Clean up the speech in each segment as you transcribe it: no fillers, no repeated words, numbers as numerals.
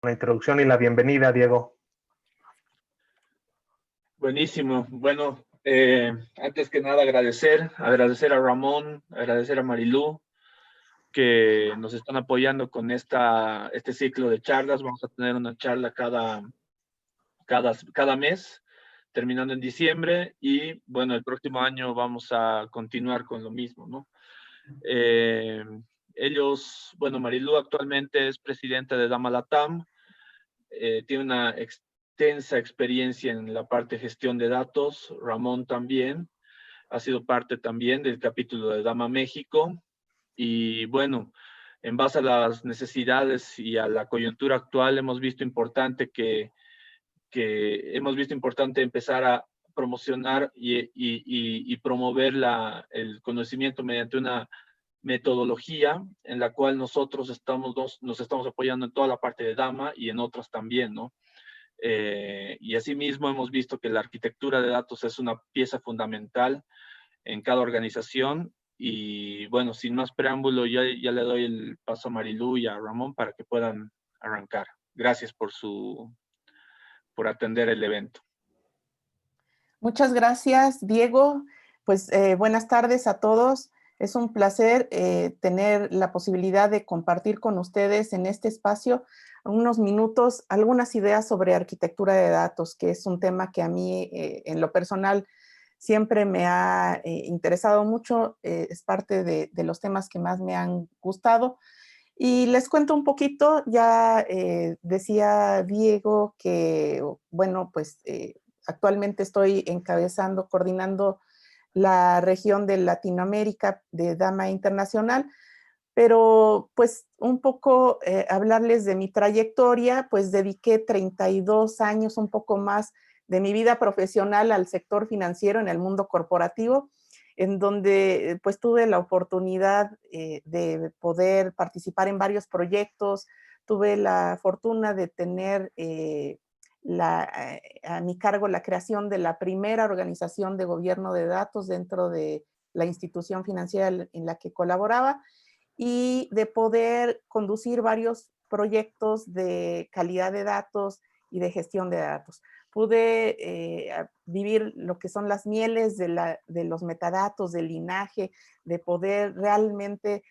La introducción y la bienvenida, Diego. Buenísimo. Bueno, antes que nada agradecer a Ramón, agradecer a Marilú, que nos están apoyando con este ciclo de charlas. Vamos a tener una charla cada mes, terminando en diciembre, y bueno, el próximo año vamos a continuar con lo mismo, ¿no? Eh, bueno, Marilú actualmente es presidenta de Dama Latam, tiene una extensa experiencia en la parte de gestión de datos. Ramón también ha sido parte también del capítulo de Dama México. Y bueno, en base a las necesidades y a la coyuntura actual, hemos visto importante empezar a promocionar y promover el conocimiento mediante una metodología en la cual nosotros nos estamos apoyando en toda la parte de Dama y en otras también, ¿no? Y asimismo hemos visto que la arquitectura de datos es una pieza fundamental en cada organización. Y bueno, sin más preámbulo, ya le doy el paso a Marilú y a Ramón para que puedan arrancar. Gracias por atender el evento. Muchas gracias, Diego. Pues buenas tardes a todos. Es un placer tener la posibilidad de compartir con ustedes en este espacio unos minutos, algunas ideas sobre arquitectura de datos, que es un tema que a mí en lo personal siempre me ha interesado mucho, es parte de los temas que más me han gustado. Y les cuento un poquito, ya decía Diego que, bueno, pues actualmente estoy encabezando, coordinando la región de Latinoamérica de Dama Internacional, pero pues un poco hablarles de mi trayectoria, pues dediqué 32 años, un poco más de mi vida profesional al sector financiero en el mundo corporativo, en donde pues tuve la oportunidad de poder participar en varios proyectos, tuve la fortuna de tener a mi cargo la creación de la primera organización de gobierno de datos dentro de la institución financiera en la que colaboraba, y de poder conducir varios proyectos de calidad de datos y de gestión de datos. Pude vivir lo que son las mieles de los metadatos, del linaje, de poder realmente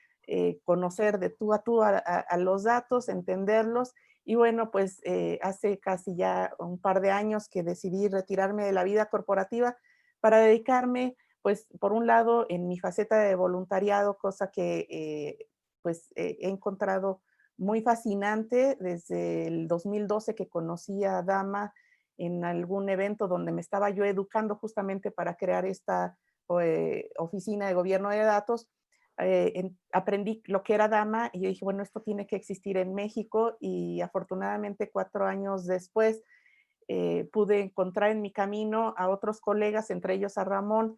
conocer de tú a tú a los datos, entenderlos. Y bueno, pues hace casi ya un par de años que decidí retirarme de la vida corporativa para dedicarme, pues, por un lado, en mi faceta de voluntariado, cosa que pues he encontrado muy fascinante desde el 2012 que conocí a Dama en algún evento donde me estaba yo educando justamente para crear esta oficina de gobierno de datos. Aprendí lo que era Dama y yo dije, bueno, esto tiene que existir en México, y afortunadamente 4 años después pude encontrar en mi camino a otros colegas, entre ellos a Ramón,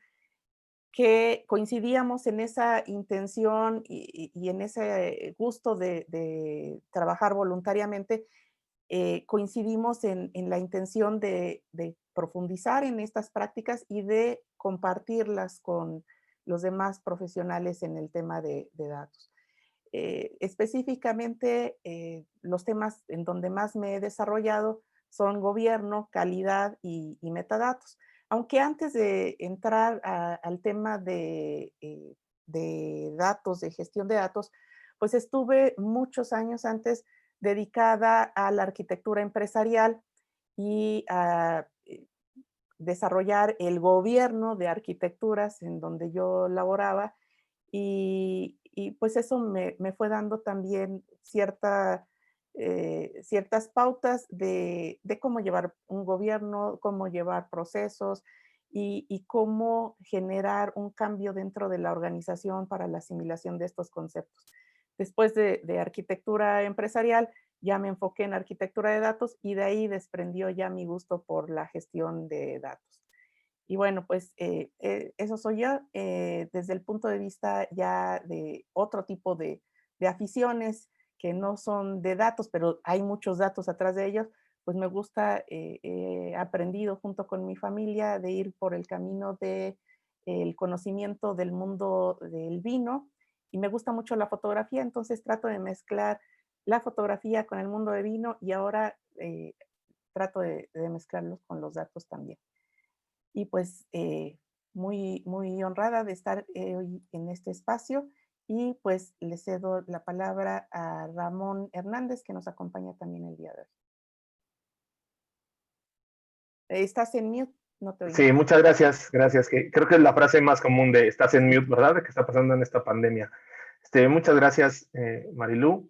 que coincidíamos en esa intención y en ese gusto de trabajar voluntariamente. Coincidimos en la intención de profundizar en estas prácticas y de compartirlas con los demás profesionales en el tema de datos. Específicamente, los temas en donde más me he desarrollado son gobierno, calidad y metadatos. Aunque antes de entrar al tema de datos, de gestión de datos, pues estuve muchos años antes dedicada a la arquitectura empresarial y a desarrollar el gobierno de arquitecturas en donde yo laboraba, y pues eso me fue dando también ciertas pautas de cómo llevar un gobierno, cómo llevar procesos y cómo generar un cambio dentro de la organización para la asimilación de estos conceptos. Después de arquitectura empresarial, ya me enfoqué en arquitectura de datos, y de ahí desprendió ya mi gusto por la gestión de datos. Y bueno, pues eso soy yo desde el punto de vista ya de otro tipo de aficiones que no son de datos, pero hay muchos datos atrás de ellos. Pues me gusta, he aprendido junto con mi familia de ir por el camino del conocimiento del mundo del vino, y me gusta mucho la fotografía, entonces trato de mezclar la fotografía con el mundo de vino y ahora trato de mezclarlos con los datos también. Y pues muy, muy honrada de estar hoy en este espacio y pues le cedo la palabra a Ramón Hernández, que nos acompaña también el día de hoy. ¿Estás en mute? No te oigo. Sí, muchas gracias, gracias. Creo que es la frase más común de estás en mute, ¿verdad? De qué está pasando en esta pandemia. Muchas gracias, Marilú.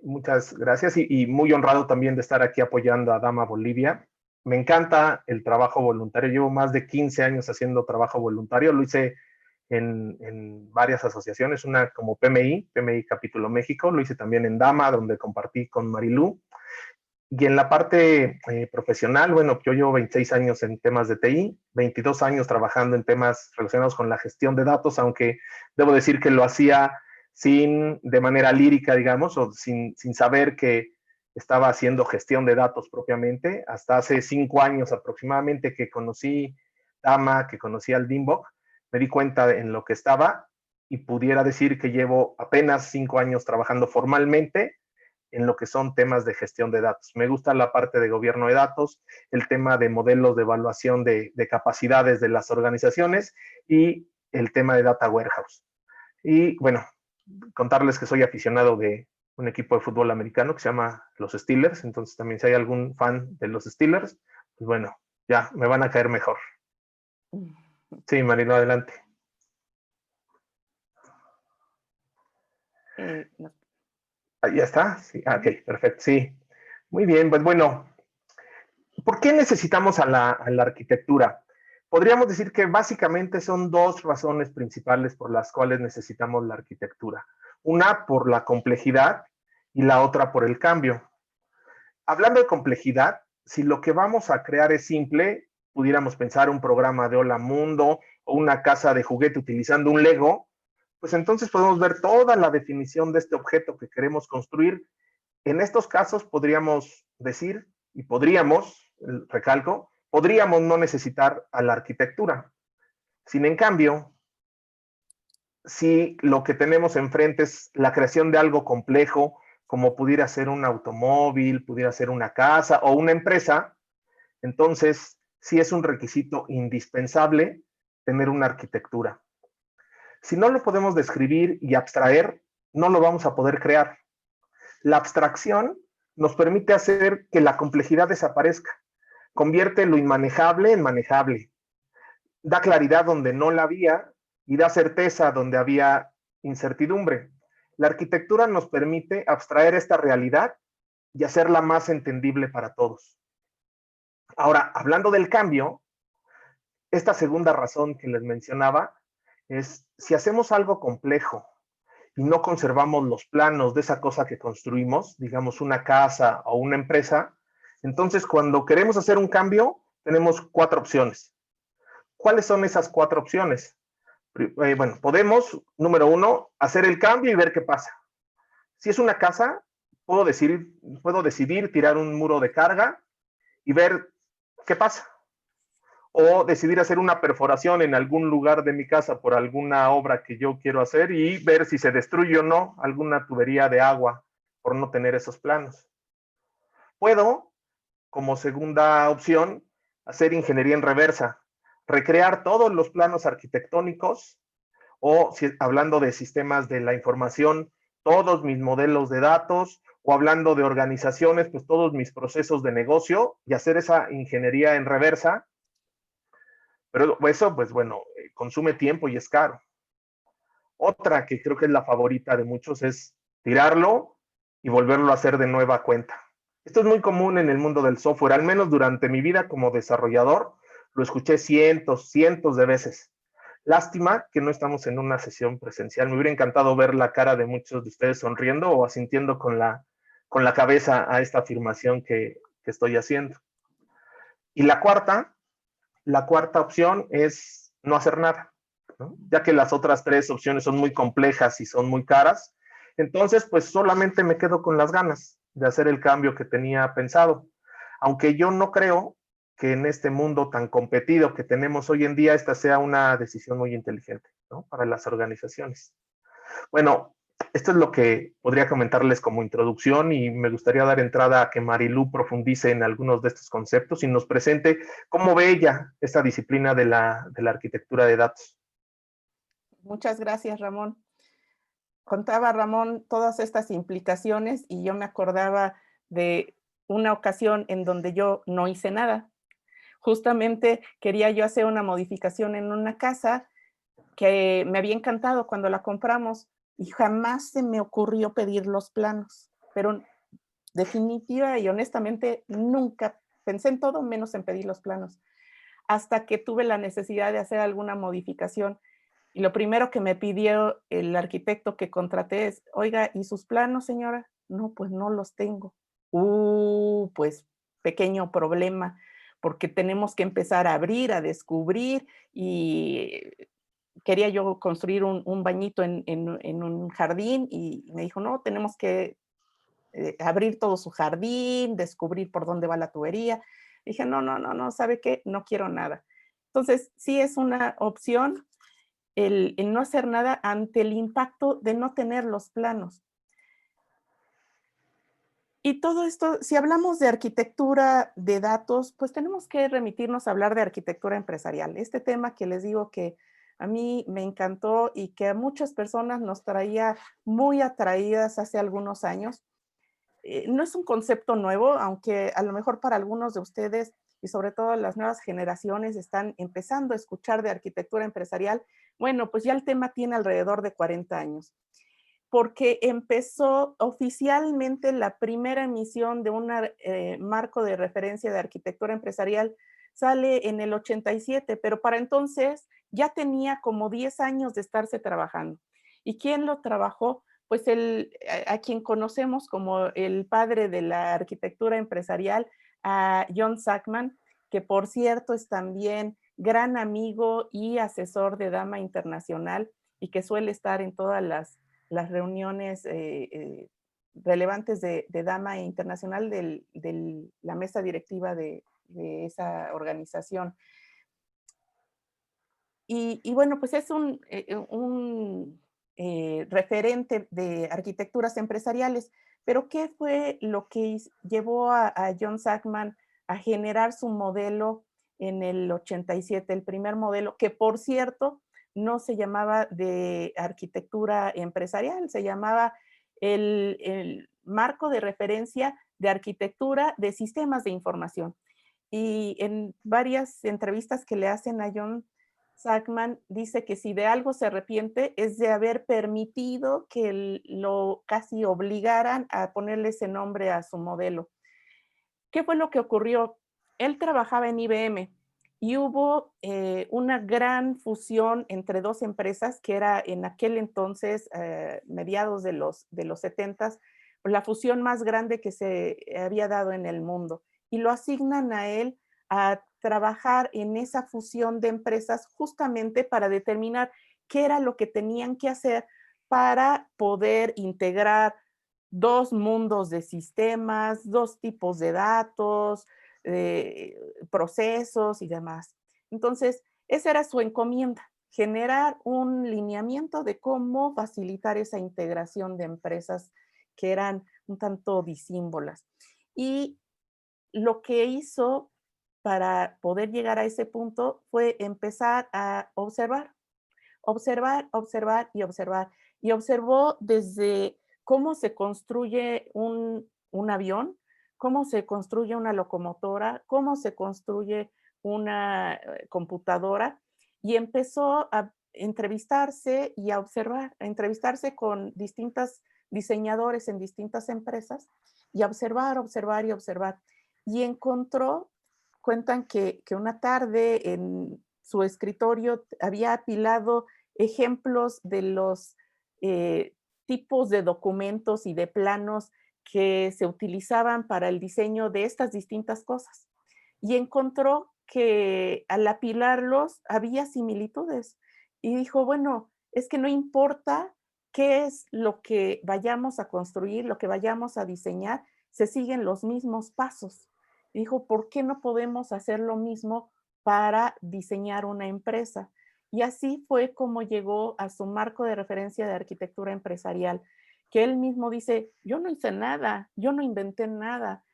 Muchas gracias y muy honrado también de estar aquí apoyando a Dama Bolivia. Me encanta el trabajo voluntario. Llevo más de 15 años haciendo trabajo voluntario. Lo hice en varias asociaciones, una como PMI Capítulo México. Lo hice también en Dama, donde compartí con Marilú. Y en la parte profesional, bueno, yo llevo 26 años en temas de TI, 22 años trabajando en temas relacionados con la gestión de datos, aunque debo decir que lo hacía de manera lírica, digamos, o sin saber que estaba haciendo gestión de datos propiamente, hasta hace 5 años aproximadamente que conocí Dama, que conocí al DIMBOK, me di cuenta en lo que estaba y pudiera decir que llevo apenas 5 años trabajando formalmente en lo que son temas de gestión de datos. Me gusta la parte de gobierno de datos, el tema de modelos de evaluación de capacidades de las organizaciones y el tema de data warehouse. Y bueno, contarles que soy aficionado de un equipo de fútbol americano que se llama los Steelers, entonces también si hay algún fan de los Steelers, pues bueno, ya me van a caer mejor. Sí, Marino, adelante. No. ¿Ya está? Sí, ok, perfecto, sí. Muy bien, pues bueno, ¿por qué necesitamos a la arquitectura? Podríamos decir que básicamente son 2 razones principales por las cuales necesitamos la arquitectura. Una por la complejidad y la otra por el cambio. Hablando de complejidad, si lo que vamos a crear es simple, pudiéramos pensar un programa de Hola Mundo o una casa de juguete utilizando un Lego, pues entonces podemos ver toda la definición de este objeto que queremos construir. En estos casos podríamos decir, y podríamos, recalco, podríamos no necesitar a la arquitectura. Sin en cambio, si lo que tenemos enfrente es la creación de algo complejo, como pudiera ser un automóvil, pudiera ser una casa o una empresa, entonces sí es un requisito indispensable tener una arquitectura. Si no lo podemos describir y abstraer, no lo vamos a poder crear. La abstracción nos permite hacer que la complejidad desaparezca, convierte lo inmanejable en manejable, da claridad donde no la había y da certeza donde había incertidumbre. La arquitectura nos permite abstraer esta realidad y hacerla más entendible para todos. Ahora, hablando del cambio, esta segunda razón que les mencionaba es si hacemos algo complejo y no conservamos los planos de esa cosa que construimos, digamos una casa o una empresa, entonces cuando queremos hacer un cambio, tenemos 4 opciones. ¿Cuáles son esas 4 opciones? Bueno, podemos, número 1, hacer el cambio y ver qué pasa. Si es una casa, puedo decidir tirar un muro de carga y ver qué pasa. O decidir hacer una perforación en algún lugar de mi casa por alguna obra que yo quiero hacer y ver si se destruye o no alguna tubería de agua por no tener esos planos. Puedo, como segunda opción, hacer ingeniería en reversa, recrear todos los planos arquitectónicos o, si, hablando de sistemas de la información, todos mis modelos de datos, o hablando de organizaciones, pues todos mis procesos de negocio y hacer esa ingeniería en reversa. Pero eso, pues bueno, consume tiempo y es caro. Otra que creo que es la favorita de muchos es tirarlo y volverlo a hacer de nueva cuenta. Esto es muy común en el mundo del software, al menos durante mi vida como desarrollador, lo escuché cientos de veces. Lástima que no estamos en una sesión presencial. Me hubiera encantado ver la cara de muchos de ustedes sonriendo o asintiendo con la cabeza a esta afirmación que estoy haciendo. Y la cuarta opción es no hacer nada, ¿no? Ya que las otras 3 opciones son muy complejas y son muy caras. Entonces, pues solamente me quedo con las ganas de hacer el cambio que tenía pensado. Aunque yo no creo que en este mundo tan competido que tenemos hoy en día, esta sea una decisión muy inteligente, ¿no? Para las organizaciones. Bueno, Esto es lo que podría comentarles como introducción y me gustaría dar entrada a que Marilú profundice en algunos de estos conceptos y nos presente cómo ve ella esta disciplina de la arquitectura de datos. Muchas gracias, Ramón. Contaba Ramón todas estas implicaciones y yo me acordaba de una ocasión en donde yo no hice nada. Justamente quería yo hacer una modificación en una casa que me había encantado cuando la compramos y jamás se me ocurrió pedir los planos, pero definitiva y honestamente nunca pensé en todo menos en pedir los planos, hasta que tuve la necesidad de hacer alguna modificación. Y lo primero que me pidió el arquitecto que contraté es, oiga, ¿y sus planos, señora? No, pues no los tengo. Pues pequeño problema, porque tenemos que empezar a abrir, a descubrir y quería yo construir un bañito en un jardín y me dijo, no, tenemos que abrir todo su jardín, descubrir por dónde va la tubería. Dije, no, no, no, no, ¿sabe qué? No quiero nada. Entonces, sí es una opción el no hacer nada ante el impacto de no tener los planos. Y todo esto, si hablamos de arquitectura de datos, pues tenemos que remitirnos a hablar de arquitectura empresarial. Este tema que les digo que a mí me encantó y que a muchas personas nos traía muy atraídas hace algunos años. No es un concepto nuevo, aunque a lo mejor para algunos de ustedes y sobre todo las nuevas generaciones están empezando a escuchar de arquitectura empresarial. Bueno, pues ya el tema tiene alrededor de 40 años, porque empezó oficialmente la primera emisión de un marco de referencia de arquitectura empresarial, sale en el 87, pero para entonces ya tenía como 10 años de estarse trabajando. ¿Y quién lo trabajó? Pues a quien conocemos como el padre de la arquitectura empresarial, a John Sackman, que por cierto es también gran amigo y asesor de Dama Internacional y que suele estar en todas las reuniones relevantes de Dama Internacional de la mesa directiva de esa organización. Y bueno, pues es un referente de arquitecturas empresariales. Pero ¿qué fue lo que llevó a John Sackman a generar su modelo en el 87? El primer modelo, que por cierto, no se llamaba de arquitectura empresarial, se llamaba el marco de referencia de arquitectura de sistemas de información. Y en varias entrevistas que le hacen a John Sackman, dice que si de algo se arrepiente es de haber permitido que lo casi obligaran a ponerle ese nombre a su modelo. ¿Qué fue lo que ocurrió? Él trabajaba en IBM y hubo una gran fusión entre dos empresas que era en aquel entonces, mediados de los 70s, la fusión más grande que se había dado en el mundo. Y lo asignan a él a trabajar en esa fusión de empresas justamente para determinar qué era lo que tenían que hacer para poder integrar dos mundos de sistemas, dos tipos de datos, procesos y demás. Entonces, esa era su encomienda, generar un lineamiento de cómo facilitar esa integración de empresas que eran un tanto disímbolas. Y lo que hizo para poder llegar a ese punto fue empezar a observar, observar, observar y observar. Y observó desde cómo se construye un avión, cómo se construye una locomotora, cómo se construye una computadora y empezó a entrevistarse y a observar, a entrevistarse con distintos diseñadores en distintas empresas y a observar, observar y observar. Y encontró, cuentan que una tarde en su escritorio había apilado ejemplos de los tipos de documentos y de planos que se utilizaban para el diseño de estas distintas cosas. Y encontró que al apilarlos había similitudes. Y dijo, bueno, es que no importa qué es lo que vayamos a construir, lo que vayamos a diseñar, se siguen los mismos pasos. Y dijo, ¿por qué no podemos hacer lo mismo para diseñar una empresa? Y así fue como llegó a su marco de referencia de arquitectura empresarial. que él mismo dice, yo no hice nada, yo no inventé nada,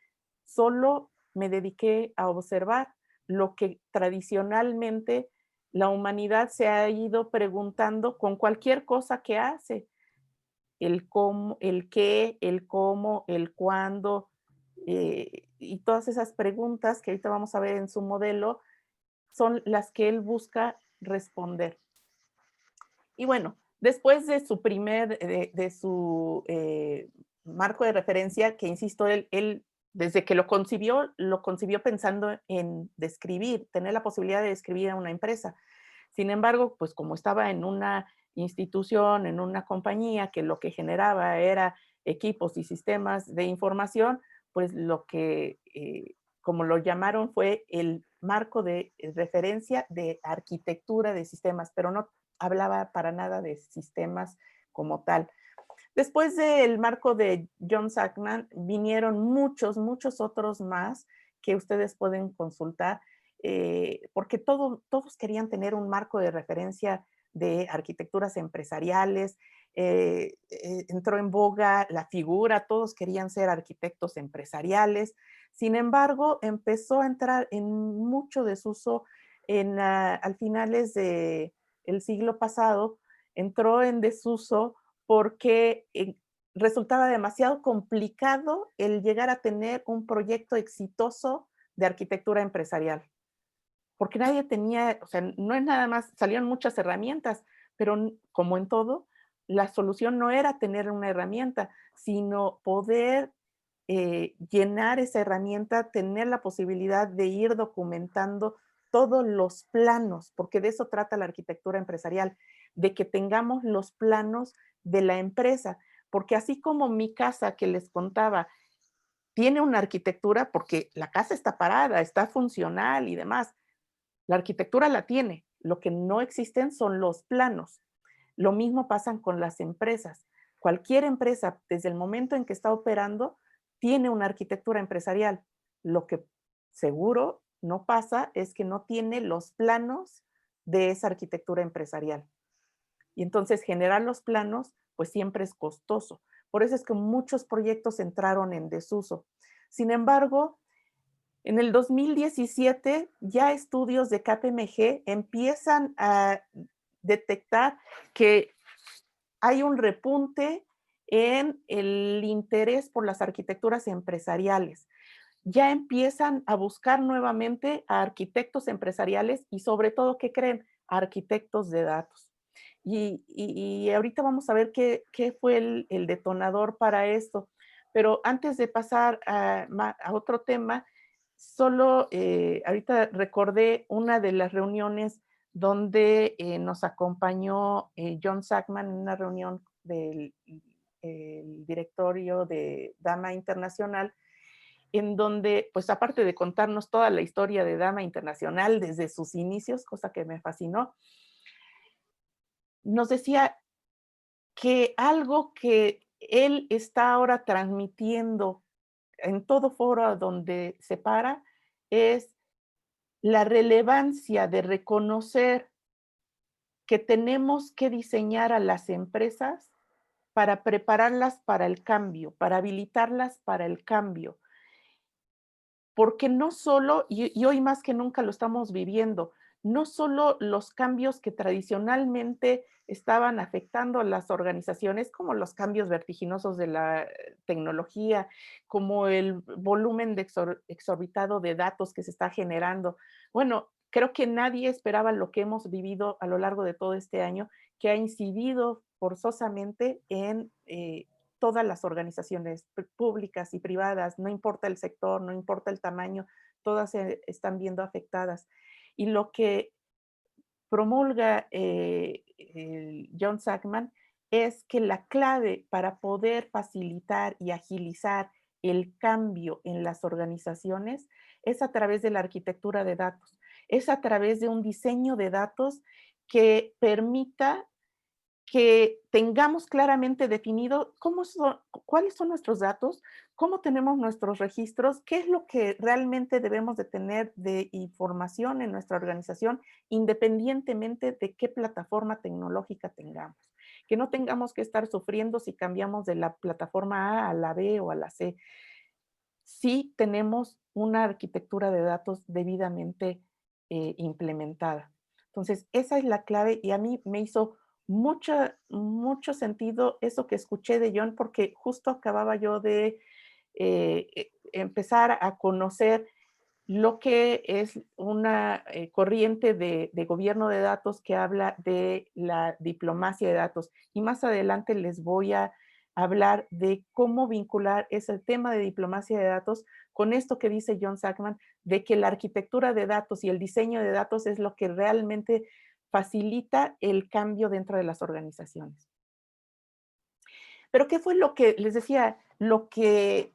solo me dediqué a observar lo que tradicionalmente la humanidad se ha ido preguntando con cualquier cosa que hace, el cómo, el qué, el cómo, el cuándo, y todas esas preguntas que ahorita vamos a ver en su modelo son las que él busca responder. Y bueno, después de su marco de referencia, que insisto, él desde que lo concibió pensando en describir, tener la posibilidad de describir a una empresa. Sin embargo, pues como estaba en una institución, en una compañía que lo que generaba era equipos y sistemas de información, pues lo que, como lo llamaron, fue el marco de referencia de arquitectura de sistemas, pero no hablaba para nada de sistemas como tal. Después del marco de John Sackman, vinieron muchos otros más que ustedes pueden consultar, porque todos querían tener un marco de referencia de arquitecturas empresariales. Entró en boga la figura, todos querían ser arquitectos empresariales. Sin embargo, empezó a entrar en mucho desuso al finales del siglo pasado, entró en desuso porque resultaba demasiado complicado el llegar a tener un proyecto exitoso de arquitectura empresarial. Porque nadie tenía, o sea, no es nada más, salieron muchas herramientas, pero como en todo, la solución no era tener una herramienta, sino poder llenar esa herramienta, tener la posibilidad de ir documentando todos los planos, porque de eso trata la arquitectura empresarial, de que tengamos los planos de la empresa, porque así como mi casa que les contaba tiene una arquitectura, porque la casa está parada, está funcional y demás, la arquitectura la tiene, lo que no existen son los planos. Lo mismo pasa con las empresas. Cualquier empresa, desde el momento en que está operando, tiene una arquitectura empresarial. Lo que seguro no pasa es que no tiene los planos de esa arquitectura empresarial. Y entonces generar los planos, pues siempre es costoso. Por eso es que muchos proyectos entraron en desuso. Sin embargo, en el 2017 ya estudios de KPMG empiezan a detectar que hay un repunte en el interés por las arquitecturas empresariales. Ya empiezan a buscar nuevamente a arquitectos empresariales y sobre todo, ¿qué creen? Arquitectos de datos. Y ahorita vamos a ver qué fue el detonador para esto. Pero antes de pasar a otro tema, solo ahorita recordé una de las reuniones donde nos acompañó John Sackman en una reunión del directorio de Dama Internacional, en donde, pues aparte de contarnos toda la historia de Dama Internacional desde sus inicios, cosa que me fascinó, nos decía que algo que él está ahora transmitiendo en todo foro a donde se para es la relevancia de reconocer que tenemos que diseñar a las empresas para prepararlas para el cambio, para habilitarlas para el cambio. Porque no solo, y hoy más que nunca lo estamos viviendo, no solo los cambios que tradicionalmente estaban afectando a las organizaciones, como los cambios vertiginosos de la tecnología, como el volumen de exorbitado de datos que se está generando. Bueno, creo que nadie esperaba lo que hemos vivido a lo largo de todo este año, que ha incidido forzosamente en todas las organizaciones públicas y privadas, no importa el sector, no importa el tamaño, todas se están viendo afectadas. Y lo que promulga John Sackman es que la clave para poder facilitar y agilizar el cambio en las organizaciones es a través de la arquitectura de datos, es a través de un diseño de datos que permita que tengamos claramente definido cuáles son nuestros datos, cómo tenemos nuestros registros, qué es lo que realmente debemos de tener de información en nuestra organización, independientemente de qué plataforma tecnológica tengamos. Que no tengamos que estar sufriendo si cambiamos de la plataforma A la B o a la C. Sí tenemos una arquitectura de datos debidamente implementada. Entonces, esa es la clave y a mí me hizo mucho sentido eso que escuché de John, porque justo acababa yo de empezar a conocer lo que es una corriente de gobierno de datos que habla de la diplomacia de datos. Y más adelante les voy a hablar de cómo vincular ese tema de diplomacia de datos con esto que dice John Sackman, de que la arquitectura de datos y el diseño de datos es lo que realmente facilita el cambio dentro de las organizaciones. Pero ¿qué fue lo que les decía? Lo que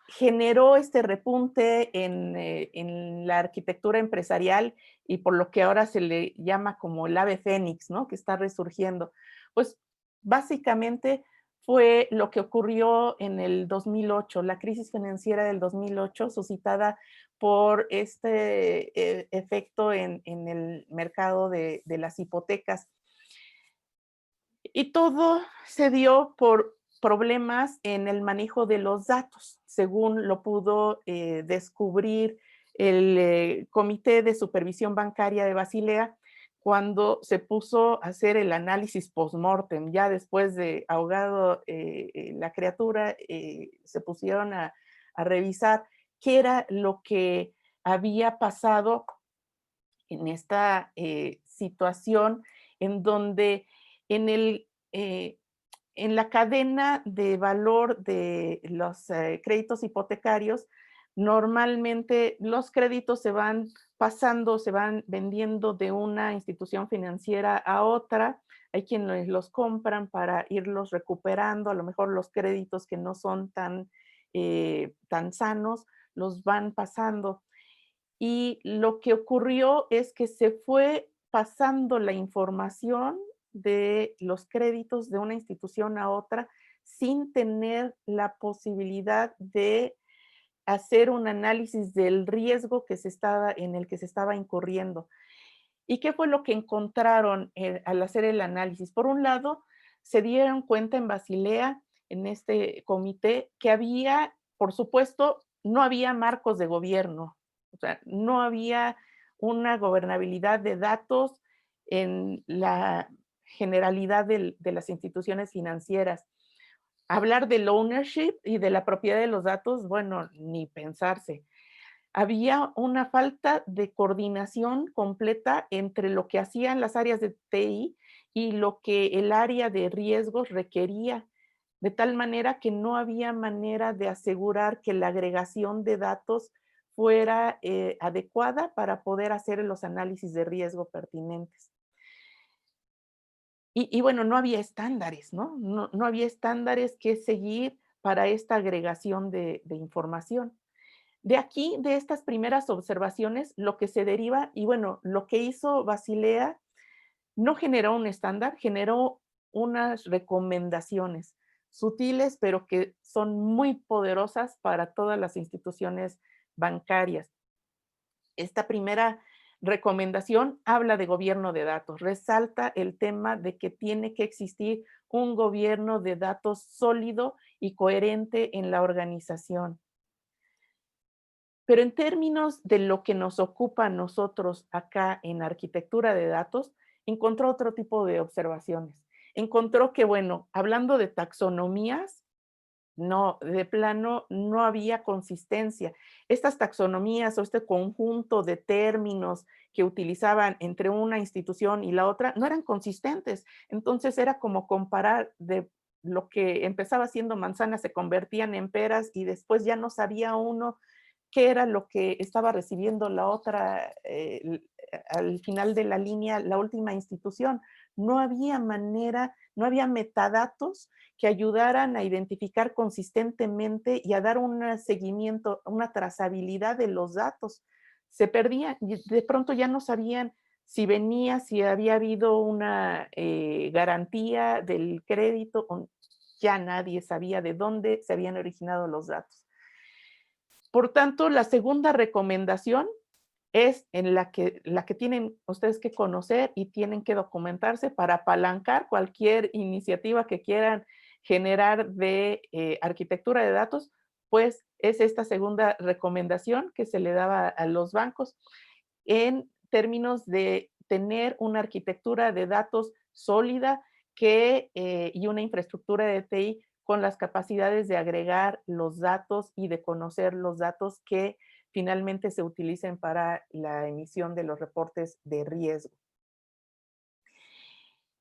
generó este repunte en la arquitectura empresarial y por lo que ahora se le llama como el ave fénix, ¿no? Que está resurgiendo. Pues básicamente fue lo que ocurrió en el 2008, la crisis financiera del 2008 suscitada por este efecto en el mercado de las hipotecas. Y todo se dio por problemas en el manejo de los datos, según lo pudo descubrir el Comité de Supervisión Bancaria de Basilea cuando se puso a hacer el análisis post-mortem. Ya después de ahogado la criatura, se pusieron a revisar qué era lo que había pasado en esta situación en donde en, en la cadena de valor de los créditos hipotecarios, normalmente los créditos se van pasando, se van vendiendo de una institución financiera a otra. Hay quienes los compran para irlos recuperando, a lo mejor los créditos que no son tan sanos, los van pasando. Y lo que ocurrió es que se fue pasando la información de los créditos de una institución a otra sin tener la posibilidad de hacer un análisis del riesgo en el que se estaba incurriendo. ¿Y qué fue lo que encontraron al hacer el análisis? Por un lado, se dieron cuenta en Basilea, en este comité, que había, por supuesto, no había marcos de gobierno, o sea, no había una gobernabilidad de datos en la generalidad de las instituciones financieras. Hablar del ownership y de la propiedad de los datos, bueno, ni pensarse. Había una falta de coordinación completa entre lo que hacían las áreas de TI y lo que el área de riesgos requería, de tal manera que no había manera de asegurar que la agregación de datos fuera adecuada para poder hacer los análisis de riesgo pertinentes. Y bueno, no había estándares, ¿no? No había estándares que seguir para esta agregación de información. De aquí, de estas primeras observaciones, lo que se deriva, y bueno, lo que hizo Basilea no generó un estándar, generó unas recomendaciones sutiles, pero que son muy poderosas para todas las instituciones bancarias. Esta primera recomendación habla de gobierno de datos, resalta el tema de que tiene que existir un gobierno de datos sólido y coherente en la organización. Pero en términos de lo que nos ocupa a nosotros acá en arquitectura de datos, encontró otro tipo de observaciones. Encontró que, bueno, hablando de taxonomías, no, de plano no había consistencia. Estas taxonomías o este conjunto de términos que utilizaban entre una institución y la otra no eran consistentes. Entonces era como comparar de lo que empezaba siendo manzanas se convertían en peras y después ya no sabía uno qué era lo que estaba recibiendo la otra al final de la línea, la última institución. No había manera, no había metadatos que ayudaran a identificar consistentemente y a dar un seguimiento, una trazabilidad de los datos. Se perdían, de pronto ya no sabían si había habido una garantía del crédito, ya nadie sabía de dónde se habían originado los datos. Por tanto, la segunda recomendación es en la que tienen ustedes que conocer y tienen que documentarse para apalancar cualquier iniciativa que quieran generar de arquitectura de datos, pues es esta segunda recomendación que se le daba a los bancos en términos de tener una arquitectura de datos sólida y una infraestructura de TI con las capacidades de agregar los datos y de conocer los datos que finalmente se utilicen para la emisión de los reportes de riesgo.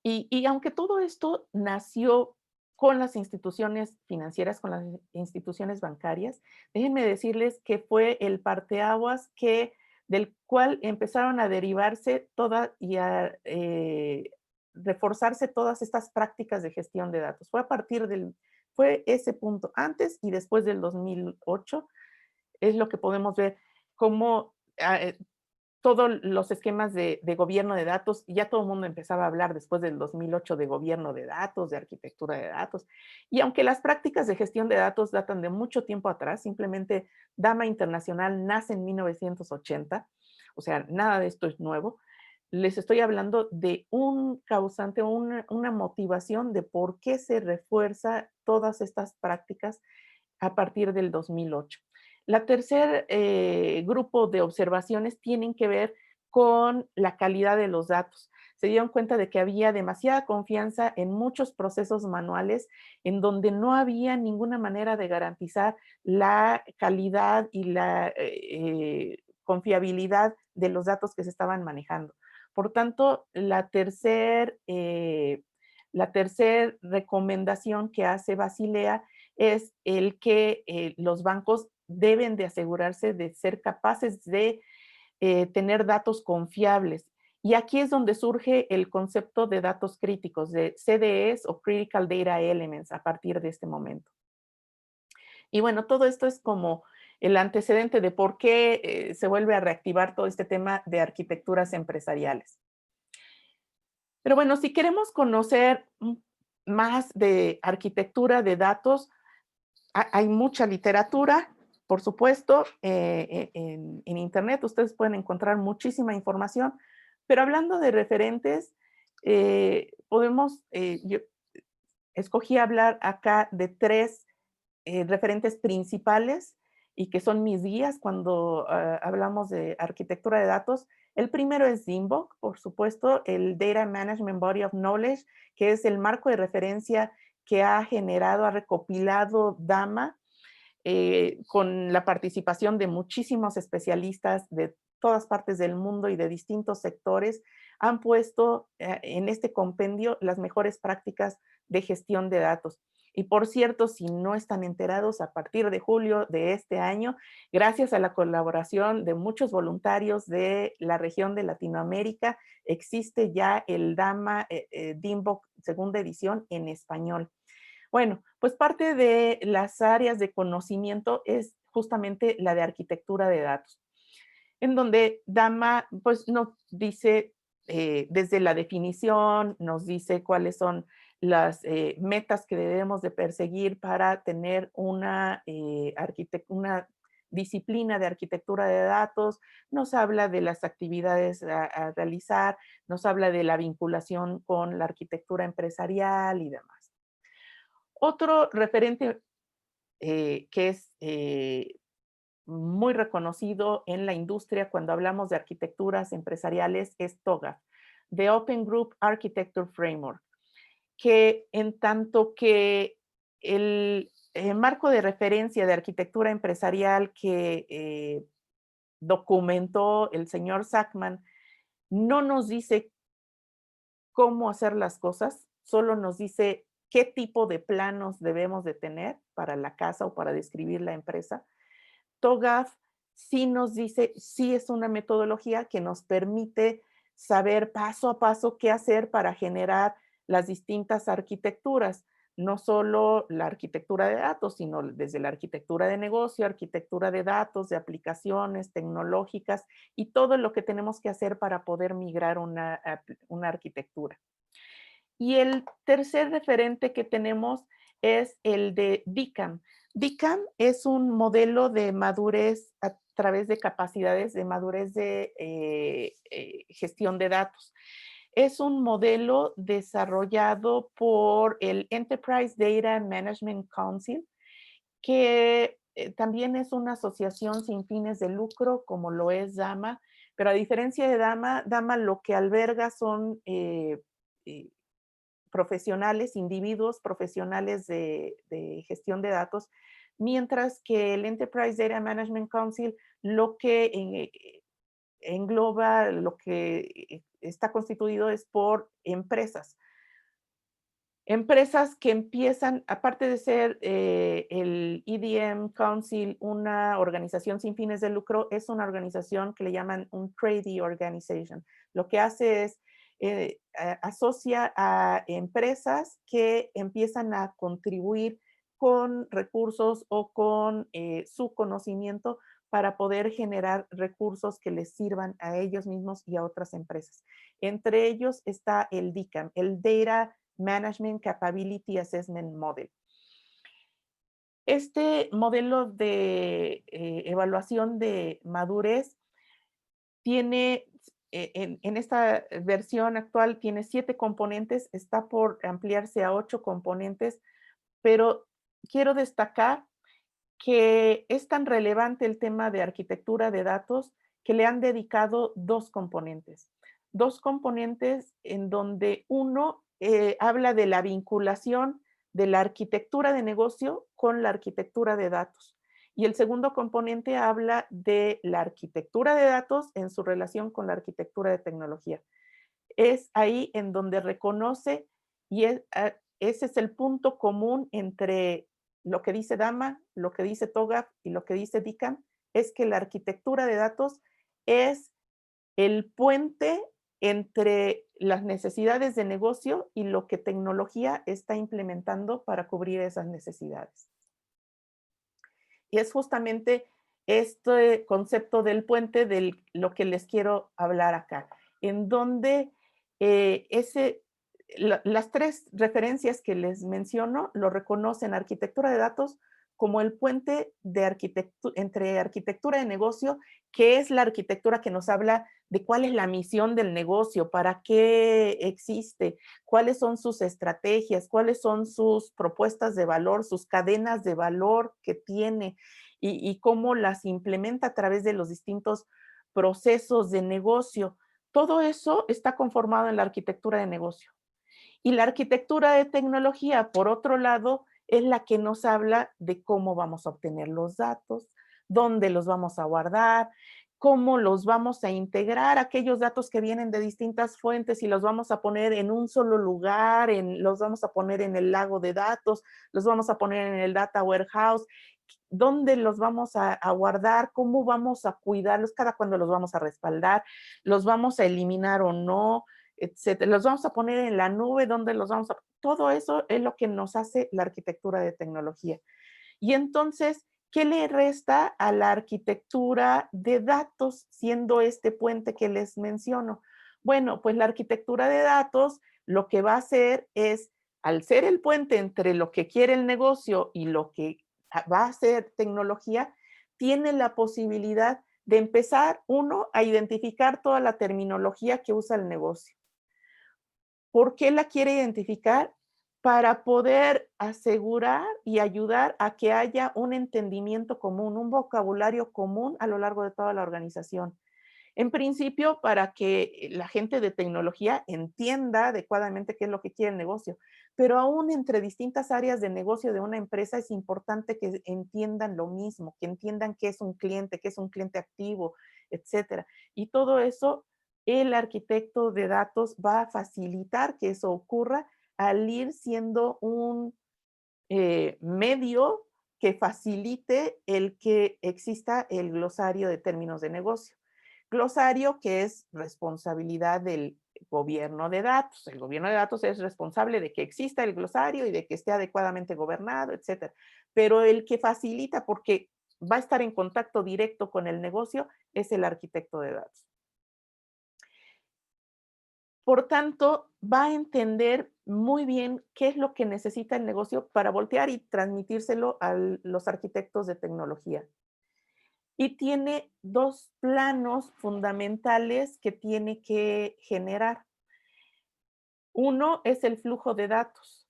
Y aunque todo esto nació con las instituciones financieras, con las instituciones bancarias, déjenme decirles que fue el parteaguas del cual empezaron a derivarse y a reforzarse todas estas prácticas de gestión de datos. Fue ese punto antes y después del 2008, es lo que podemos ver cómo todos los esquemas de gobierno de datos, ya todo el mundo empezaba a hablar después del 2008 de gobierno de datos, de arquitectura de datos. Y aunque las prácticas de gestión de datos datan de mucho tiempo atrás, simplemente DAMA Internacional nace en 1980, o sea, nada de esto es nuevo, les estoy hablando de un causante, una motivación de por qué se refuerza todas estas prácticas a partir del 2008. La tercer grupo de observaciones tienen que ver con la calidad de los datos. Se dieron cuenta de que había demasiada confianza en muchos procesos manuales en donde no había ninguna manera de garantizar la calidad y la confiabilidad de los datos que se estaban manejando. Por tanto, la tercer recomendación que hace Basilea es el que los bancos deben de asegurarse de ser capaces de tener datos confiables. Y aquí es donde surge el concepto de datos críticos, de CDEs o Critical Data Elements a partir de este momento. Y bueno, todo esto es como el antecedente de por qué se vuelve a reactivar todo este tema de arquitecturas empresariales. Pero bueno, si queremos conocer más de arquitectura de datos, hay mucha literatura, por supuesto, en Internet ustedes pueden encontrar muchísima información, pero hablando de referentes, yo escogí hablar acá de tres referentes principales y que son mis guías cuando hablamos de arquitectura de datos. El primero es DIMBOK, por supuesto, el Data Management Body of Knowledge, que es el marco de referencia que ha recopilado DAMA con la participación de muchísimos especialistas de todas partes del mundo y de distintos sectores, han puesto en este compendio las mejores prácticas de gestión de datos. Y por cierto, si no están enterados, a partir de julio de este año, gracias a la colaboración de muchos voluntarios de la región de Latinoamérica, existe ya el DAMA DIMBOK segunda edición en español. Bueno, pues parte de las áreas de conocimiento es justamente la de arquitectura de datos, en donde DAMA pues nos dice desde la definición, nos dice cuáles son las metas que debemos de perseguir para tener una disciplina de arquitectura de datos, nos habla de las actividades a realizar, nos habla de la vinculación con la arquitectura empresarial y demás. Otro referente que es muy reconocido en la industria cuando hablamos de arquitecturas empresariales es TOGAF, The Open Group Architecture Framework, que en tanto que el marco de referencia de arquitectura empresarial que documentó el señor Sackman no nos dice cómo hacer las cosas, solo nos dice qué tipo de planos debemos de tener para la casa o para describir la empresa. TOGAF sí nos dice, sí es una metodología que nos permite saber paso a paso qué hacer para generar las distintas arquitecturas. no solo la arquitectura de datos, sino desde la arquitectura de negocio, arquitectura de datos, de aplicaciones tecnológicas y todo lo que tenemos que hacer para poder migrar una arquitectura. Y el tercer referente que tenemos es el de DICAM. DICAM es un modelo de madurez a través de capacidades de madurez de gestión de datos. Es un modelo desarrollado por el Enterprise Data Management Council, que también es una asociación sin fines de lucro, como lo es DAMA, pero a diferencia de DAMA, DAMA lo que alberga son profesionales, individuos profesionales de gestión de datos, mientras que el Enterprise Data Management Council lo que engloba, lo que está constituido es por empresas. Empresas que empiezan, aparte de ser el EDM Council, una organización sin fines de lucro, es una organización que le llaman un tradie organization. Lo que hace es asocia a empresas que empiezan a contribuir con recursos o con su conocimiento para poder generar recursos que les sirvan a ellos mismos y a otras empresas. Entre ellos está el DICAM, el Data Management Capability Assessment Model. Este modelo de evaluación de madurez tiene, en esta versión actual, tiene 7 componentes, está por ampliarse a 8 componentes, pero quiero destacar que es tan relevante el tema de arquitectura de datos que le han dedicado 2 componentes. 2 componentes en donde uno habla de la vinculación de la arquitectura de negocio con la arquitectura de datos. Y el segundo componente habla de la arquitectura de datos en su relación con la arquitectura de tecnología. Es ahí en donde reconoce y ese es el punto común entre lo que dice DAMA, lo que dice TOGAF y lo que dice DICAM, es que la arquitectura de datos es el puente entre las necesidades de negocio y lo que tecnología está implementando para cubrir esas necesidades. Y es justamente este concepto del puente de lo que les quiero hablar acá, en donde las 3 referencias que les menciono lo reconocen arquitectura de datos como el puente de entre arquitectura de negocio, que es la arquitectura que nos habla de cuál es la misión del negocio, para qué existe, cuáles son sus estrategias, cuáles son sus propuestas de valor, sus cadenas de valor que tiene y cómo las implementa a través de los distintos procesos de negocio. Todo eso está conformado en la arquitectura de negocio. Y la arquitectura de tecnología, por otro lado, es la que nos habla de cómo vamos a obtener los datos, dónde los vamos a guardar, cómo los vamos a integrar, aquellos datos que vienen de distintas fuentes y los vamos a poner en un solo lugar, los vamos a poner en el lago de datos, los vamos a poner en el data warehouse, dónde los vamos a guardar, cómo vamos a cuidarlos, cada cuándo los vamos a respaldar, los vamos a eliminar o no, etcétera. Los vamos a poner en la nube, dónde los vamos a... Todo eso es lo que nos hace la arquitectura de tecnología. Y entonces, ¿qué le resta a la arquitectura de datos siendo este puente que les menciono? Bueno, pues la arquitectura de datos lo que va a hacer es, al ser el puente entre lo que quiere el negocio y lo que va a ser tecnología, tiene la posibilidad de empezar, uno, a identificar toda la terminología que usa el negocio. ¿Por qué la quiere identificar? Para poder asegurar y ayudar a que haya un entendimiento común, un vocabulario común a lo largo de toda la organización. En principio, para que la gente de tecnología entienda adecuadamente qué es lo que quiere el negocio, pero aún entre distintas áreas de negocio de una empresa es importante que entiendan lo mismo, que entiendan qué es un cliente activo, etcétera. Y todo eso, el arquitecto de datos va a facilitar que eso ocurra al ir siendo un medio que facilite el que exista el glosario de términos de negocio. Glosario que es responsabilidad del gobierno de datos. El gobierno de datos es responsable de que exista el glosario y de que esté adecuadamente gobernado, etcétera. Pero el que facilita, porque va a estar en contacto directo con el negocio, es el arquitecto de datos. Por tanto, va a entender muy bien qué es lo que necesita el negocio para voltear y transmitírselo a los arquitectos de tecnología. Y tiene dos planos fundamentales que tiene que generar. Uno es el flujo de datos,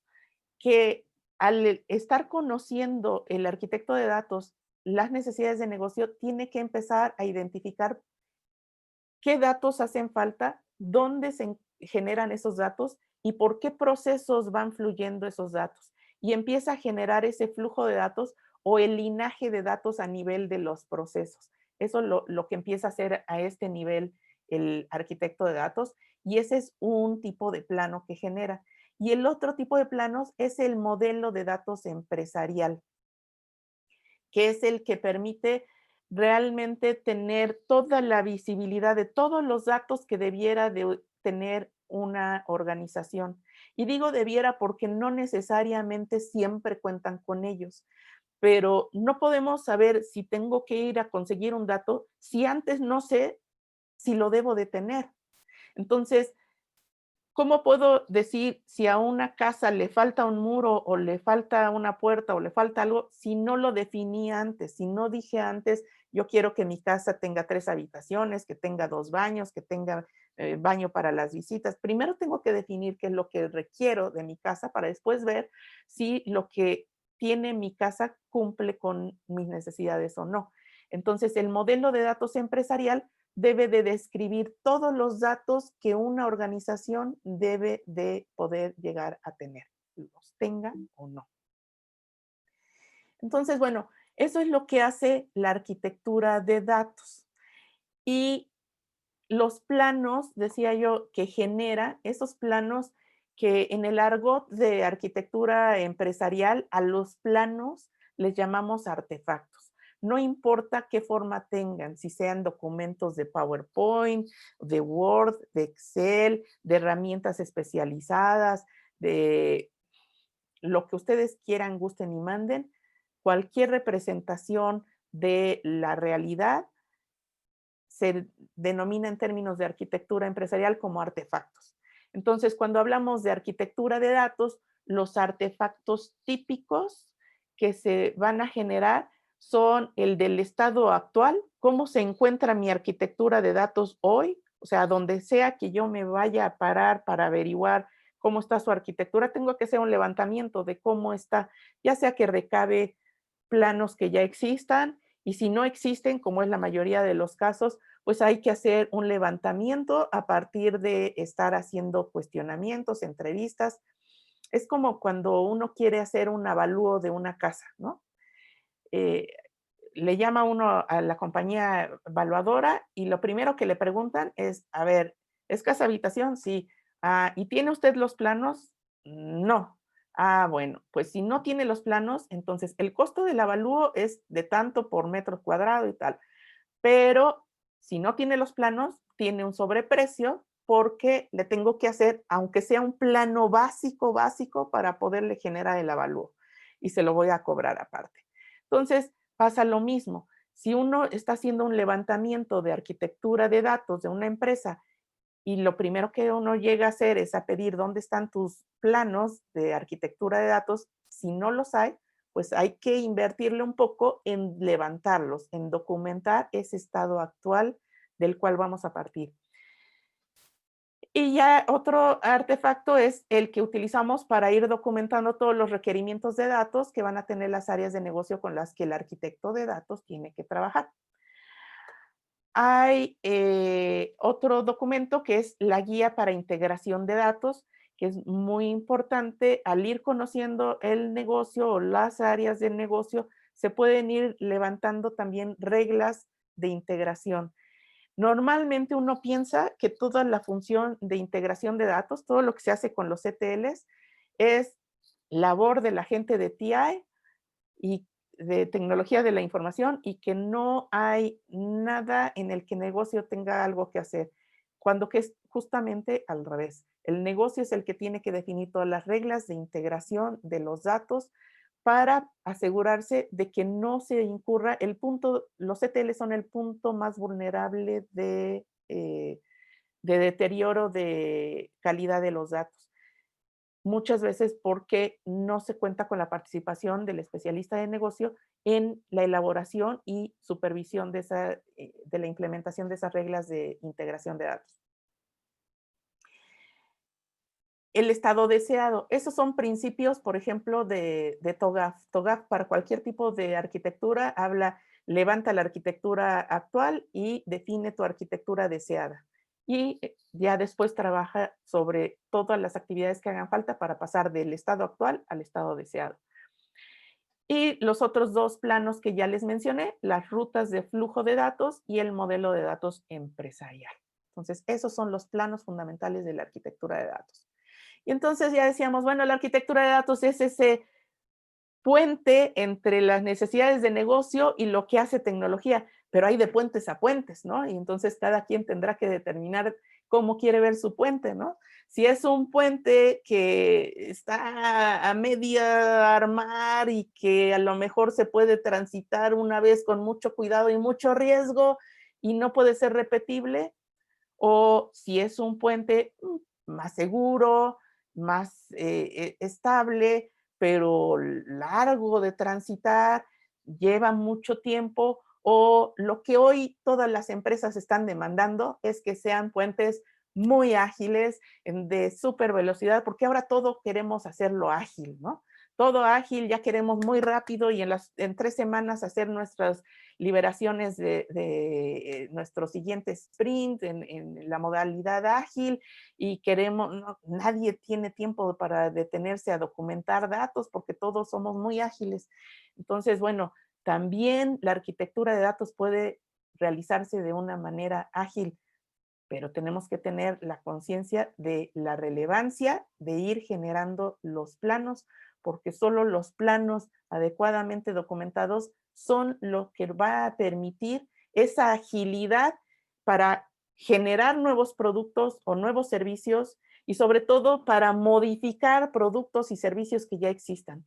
que al estar conociendo el arquitecto de datos las necesidades de negocio, tiene que empezar a identificar qué datos hacen falta, dónde se generan esos datos y por qué procesos van fluyendo esos datos. Y empieza a generar ese flujo de datos o el linaje de datos a nivel de los procesos. Eso es lo que empieza a hacer a este nivel el arquitecto de datos, y ese es un tipo de plano que genera. Y el otro tipo de planos es el modelo de datos empresarial, que es el que permite realmente tener toda la visibilidad de todos los datos que debiera de tener una organización. Y digo debiera porque no necesariamente siempre cuentan con ellos, pero no podemos saber si tengo que ir a conseguir un dato si antes no sé si lo debo de tener. Entonces, ¿cómo puedo decir si a una casa le falta un muro o le falta una puerta o le falta algo si no lo definí antes? Si no dije antes, yo quiero que mi casa tenga 3 habitaciones, que tenga 2 baños, que tenga baño para las visitas. Primero tengo que definir qué es lo que requiero de mi casa para después ver si lo que tiene mi casa cumple con mis necesidades o no. Entonces, el modelo de datos empresarial debe de describir todos los datos que una organización debe de poder llegar a tener, los tenga o no. Entonces, bueno, eso es lo que hace la arquitectura de datos. Y los planos, decía yo, que genera, esos planos que en el argot de arquitectura empresarial, a los planos les llamamos artefactos. No importa qué forma tengan, si sean documentos de PowerPoint, de Word, de Excel, de herramientas especializadas, de lo que ustedes quieran, gusten y manden, cualquier representación de la realidad se denomina en términos de arquitectura empresarial como artefactos. Entonces, cuando hablamos de arquitectura de datos, los artefactos típicos que se van a generar son el del estado actual, cómo se encuentra mi arquitectura de datos hoy, o sea, donde sea que yo me vaya a parar para averiguar cómo está su arquitectura, tengo que hacer un levantamiento de cómo está, ya sea que recabe planos que ya existan, y si no existen, como es la mayoría de los casos, pues hay que hacer un levantamiento a partir de estar haciendo cuestionamientos, entrevistas. Es como cuando uno quiere hacer un avalúo de una casa, ¿no? Eh, le llama uno a la compañía evaluadora y lo primero que le preguntan es, a ver, ¿es casa habitación? Sí. Ah, ¿y tiene usted los planos? No. Ah, bueno, pues si no tiene los planos, entonces el costo del avalúo es de tanto por metro cuadrado y tal. Pero si no tiene los planos, tiene un sobreprecio porque le tengo que hacer, aunque sea un plano básico, para poderle generar el avalúo y se lo voy a cobrar aparte. Entonces, pasa lo mismo. Si uno está haciendo un levantamiento de arquitectura de datos de una empresa y lo primero que uno llega a hacer es a pedir dónde están tus planos de arquitectura de datos, si no los hay, pues hay que invertirle un poco en levantarlos, en documentar ese estado actual del cual vamos a partir. Y ya otro artefacto es el que utilizamos para ir documentando todos los requerimientos de datos que van a tener las áreas de negocio con las que el arquitecto de datos tiene que trabajar. Hay otro documento que es la guía para integración de datos, que es muy importante. Al ir conociendo el negocio o las áreas del negocio, se pueden ir levantando también reglas de integración. Normalmente uno piensa que toda la función de integración de datos, todo lo que se hace con los ETLs, es labor de la gente de TI y de tecnología de la información y que no hay nada en el que el negocio tenga algo que hacer. cuando que es justamente al revés. El negocio es el que tiene que definir todas las reglas de integración de los datos para asegurarse de que no se incurra el punto. Los ETL son el punto más vulnerable de deterioro de calidad de los datos. Muchas veces porque no se cuenta con la participación del especialista de negocio en la elaboración y supervisión de la implementación de esas reglas de integración de datos. El estado deseado. Esos son principios, por ejemplo, de TOGAF. TOGAF para cualquier tipo de arquitectura habla, levanta la arquitectura actual y define tu arquitectura deseada. Y ya después trabaja sobre todas las actividades que hagan falta para pasar del estado actual al estado deseado. Y los otros dos planos que ya les mencioné, las rutas de flujo de datos y el modelo de datos empresarial. Entonces, esos son los planos fundamentales de la arquitectura de datos. Y entonces ya decíamos, bueno, la arquitectura de datos es ese puente entre las necesidades de negocio y lo que hace tecnología, pero hay de puentes a puentes, ¿no? Y entonces cada quien tendrá que determinar cómo quiere ver su puente, ¿no? Si es un puente que está a media armar y que a lo mejor se puede transitar una vez con mucho cuidado y mucho riesgo y no puede ser repetible, o si es un puente más seguro, más estable, pero largo de transitar, lleva mucho tiempo, o lo que hoy todas las empresas están demandando es que sean puentes muy ágiles, de súper velocidad, porque ahora todo queremos hacerlo ágil, ¿no? Todo ágil, ya queremos muy rápido y en 3 semanas hacer nuestras liberaciones de nuestro siguiente sprint en la modalidad ágil y nadie tiene tiempo para detenerse a documentar datos porque todos somos muy ágiles. Entonces, bueno, también la arquitectura de datos puede realizarse de una manera ágil, pero tenemos que tener la conciencia de la relevancia de ir generando los planos, porque solo los planos adecuadamente documentados son lo que va a permitir esa agilidad para generar nuevos productos o nuevos servicios y sobre todo para modificar productos y servicios que ya existan.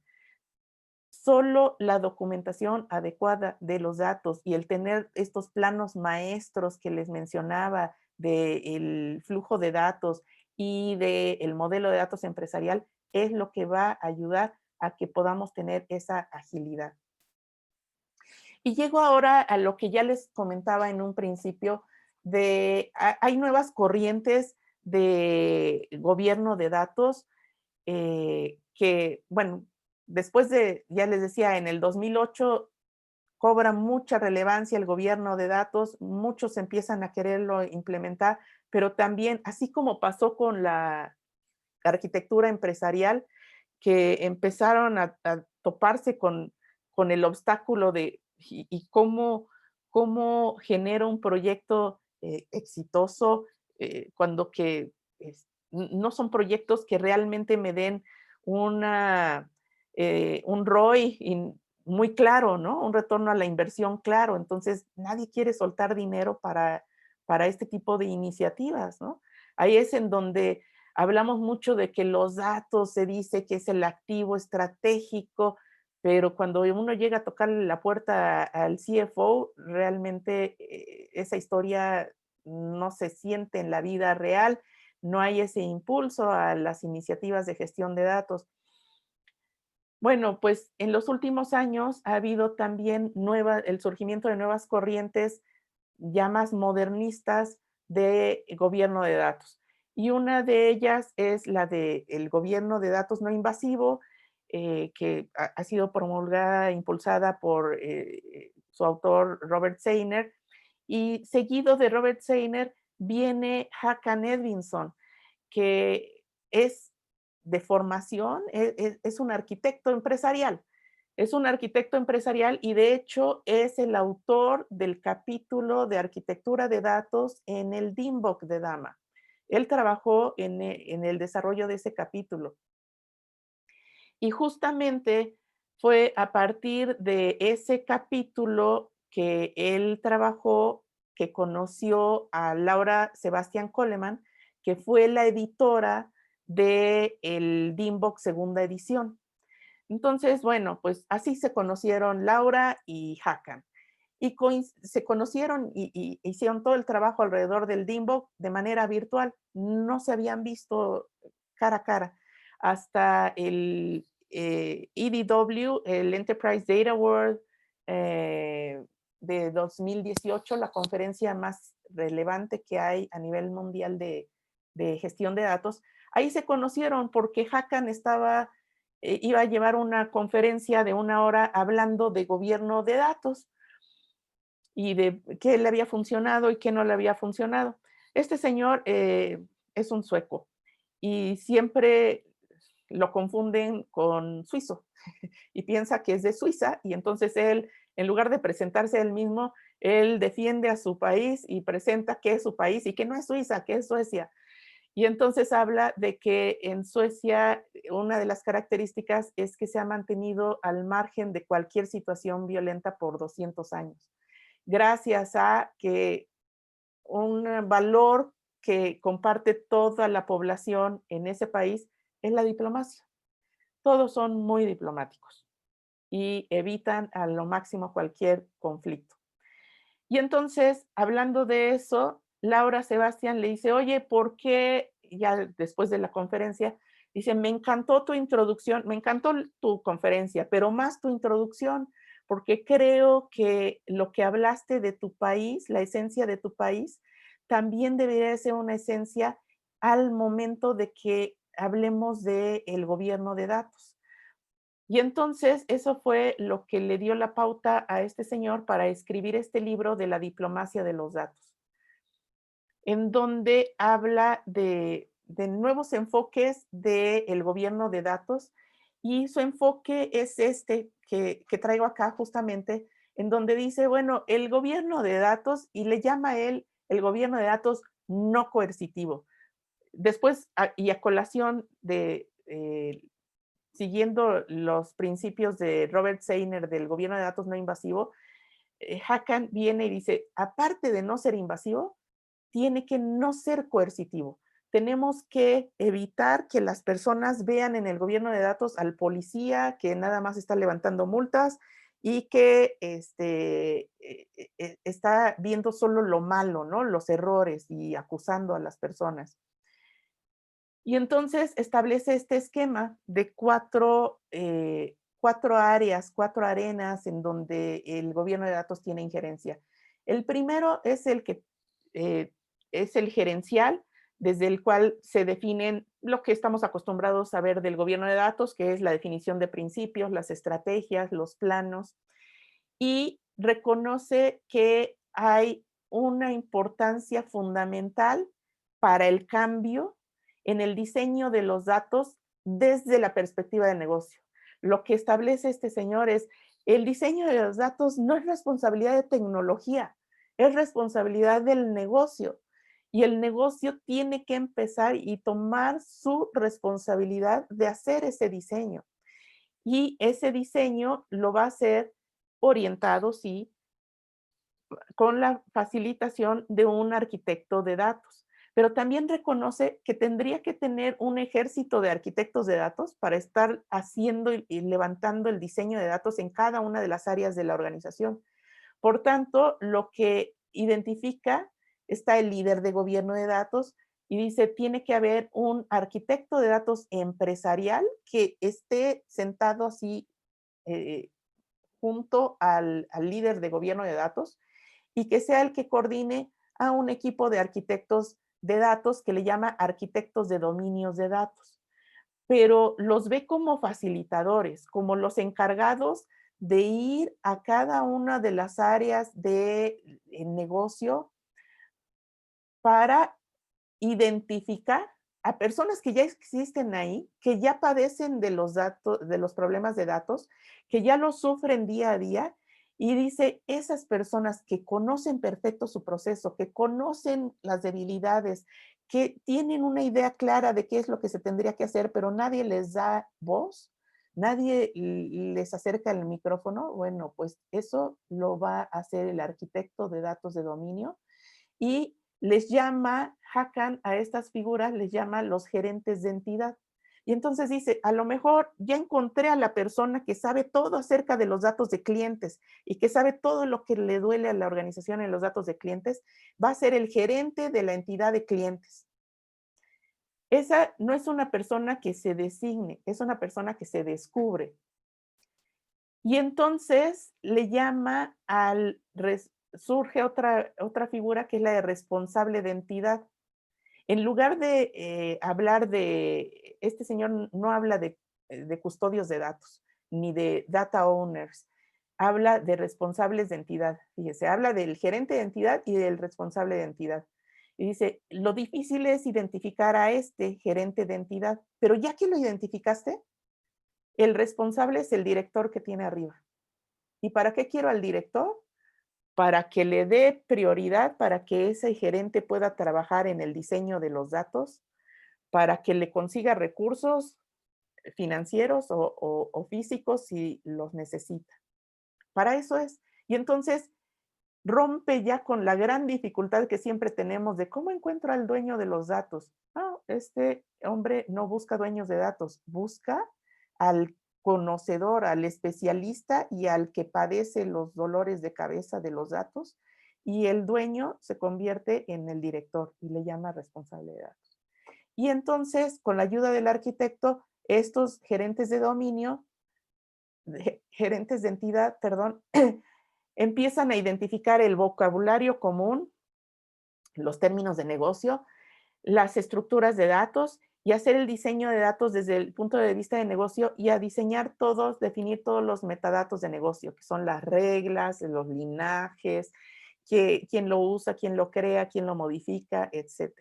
Solo la documentación adecuada de los datos y el tener estos planos maestros que les mencionaba del flujo de datos y del modelo de datos empresarial es lo que va a ayudar a que podamos tener esa agilidad. Y llego ahora a lo que ya les comentaba en un principio, hay nuevas corrientes de gobierno de datos que, bueno, después ya les decía, en el 2008 cobra mucha relevancia el gobierno de datos, muchos empiezan a quererlo implementar, pero también, así como pasó con la arquitectura empresarial, que empezaron a toparse con el obstáculo de y cómo genera un proyecto exitoso cuando que no son proyectos que realmente me den un ROI muy claro, ¿no? Un retorno a la inversión claro. Entonces, nadie quiere soltar dinero para este tipo de iniciativas, ¿no? Ahí es en donde hablamos mucho de que los datos se dice que es el activo estratégico, pero cuando uno llega a tocarle la puerta al CFO, realmente esa historia no se siente en la vida real, no hay ese impulso a las iniciativas de gestión de datos. Bueno, pues en los últimos años ha habido también el surgimiento de nuevas corrientes ya más modernistas de gobierno de datos. Y una de ellas es la del gobierno de datos no invasivo, que ha sido promulgada e impulsada por su autor Robert Zeiner. Y seguido de Robert Zeiner viene Hakan Edvinson, que es de formación, es un arquitecto empresarial. Es un arquitecto empresarial y de hecho es el autor del capítulo de arquitectura de datos en el DIMBOK de Dama. Él trabajó en el desarrollo de ese capítulo. Y justamente fue a partir de ese capítulo que él trabajó que conoció a Laura Sebastián Coleman, que fue la editora de el DIMBOK segunda edición. Entonces, bueno, pues así se conocieron Laura y Hakan. Y se conocieron y hicieron todo el trabajo alrededor del DIMBOK de manera virtual. No se habían visto cara a cara hasta el EDW, el Enterprise Data World de 2018, la conferencia más relevante que hay a nivel mundial de gestión de datos. Ahí se conocieron porque Hakan iba a llevar una conferencia de 1 hora hablando de gobierno de datos y de qué le había funcionado y qué no le había funcionado. Este señor es un sueco y siempre lo confunden con suizo y piensa que es de Suiza y entonces él, en lugar de presentarse él mismo, él defiende a su país y presenta que es su país y que no es Suiza, que es Suecia. Y entonces habla de que en Suecia una de las características es que se ha mantenido al margen de cualquier situación violenta por 200 años, gracias a que un valor que comparte toda la población en ese país es la diplomacia. Todos son muy diplomáticos y evitan a lo máximo cualquier conflicto. Y entonces, hablando de eso, Laura Sebastián le dice, oye, ¿por qué? Ya después de la conferencia, dice, me encantó tu introducción, me encantó tu conferencia, pero más tu introducción, porque creo que lo que hablaste de tu país, la esencia de tu país, también debería ser una esencia al momento de que hablemos del gobierno de datos. Y entonces eso fue lo que le dio la pauta a este señor para escribir este libro de la diplomacia de los datos, en donde habla de nuevos enfoques del gobierno de datos, y su enfoque es este que traigo acá justamente, en donde dice, bueno, el gobierno de datos, y le llama a él el gobierno de datos no coercitivo. Después, y a colación de siguiendo los principios de Robert Seiner del gobierno de datos no invasivo, Hakan viene y dice, aparte de no ser invasivo, tiene que no ser coercitivo. Tenemos que evitar que las personas vean en el gobierno de datos al policía que nada más está levantando multas y que está viendo solo lo malo, ¿no? Los errores y acusando a las personas. Y entonces establece este esquema de cuatro áreas, 4 arenas en donde el gobierno de datos tiene injerencia. El primero es el que es el gerencial, desde el cual se definen lo que estamos acostumbrados a ver del gobierno de datos, que es la definición de principios, las estrategias, los planos, y reconoce que hay una importancia fundamental para el cambio en el diseño de los datos desde la perspectiva de negocio. Lo que establece este señor es, el diseño de los datos no es responsabilidad de tecnología, es responsabilidad del negocio. Y el negocio tiene que empezar y tomar su responsabilidad de hacer ese diseño. Y ese diseño lo va a hacer orientado, sí, con la facilitación de un arquitecto de datos, pero también reconoce que tendría que tener un ejército de arquitectos de datos para estar haciendo y levantando el diseño de datos en cada una de las áreas de la organización. Por tanto, lo que identifica, está el líder de gobierno de datos y dice, tiene que haber un arquitecto de datos empresarial que esté sentado así junto al líder de gobierno de datos y que sea el que coordine a un equipo de arquitectos de datos que le llama arquitectos de dominios de datos. Pero los ve como facilitadores, como los encargados de ir a cada una de las áreas de negocio para identificar a personas que ya existen ahí, que ya padecen de los datos, de los problemas de datos, que ya los sufren día a día, y dice, esas personas que conocen perfecto su proceso, que conocen las debilidades, que tienen una idea clara de qué es lo que se tendría que hacer, pero nadie les da voz, nadie les acerca el micrófono. Bueno, pues eso lo va a hacer el arquitecto de datos de dominio y les llama, Hakan a estas figuras, les llama los gerentes de entidad. Y entonces dice, a lo mejor ya encontré a la persona que sabe todo acerca de los datos de clientes y que sabe todo lo que le duele a la organización en los datos de clientes, va a ser el gerente de la entidad de clientes. Esa no es una persona que se designe, es una persona que se descubre. Y entonces le llama surge otra figura que es la de responsable de entidad. En lugar de hablar de, este señor no habla de custodios de datos, ni de data owners, habla de responsables de entidad. Fíjese, habla del gerente de entidad y del responsable de entidad. Y dice, lo difícil es identificar a este gerente de entidad, pero ya que lo identificaste, el responsable es el director que tiene arriba. ¿Y para qué quiero al director? Para que le dé prioridad, para que ese gerente pueda trabajar en el diseño de los datos, para que le consiga recursos financieros o físicos si los necesita. Para eso es. Y entonces rompe ya con la gran dificultad que siempre tenemos de cómo encuentro al dueño de los datos. No, este hombre no busca dueños de datos, busca al conocedor, al especialista y al que padece los dolores de cabeza de los datos, y el dueño se convierte en el director y le llama responsable de datos. Y entonces, con la ayuda del arquitecto, estos gerentes de dominio, gerentes de entidad, perdón, empiezan a identificar el vocabulario común, los términos de negocio, las estructuras de datos y hacer el diseño de datos desde el punto de vista de negocio y a diseñar todos, definir todos los metadatos de negocio, que son las reglas, los linajes, quién lo usa, quién lo crea, quién lo modifica, etc.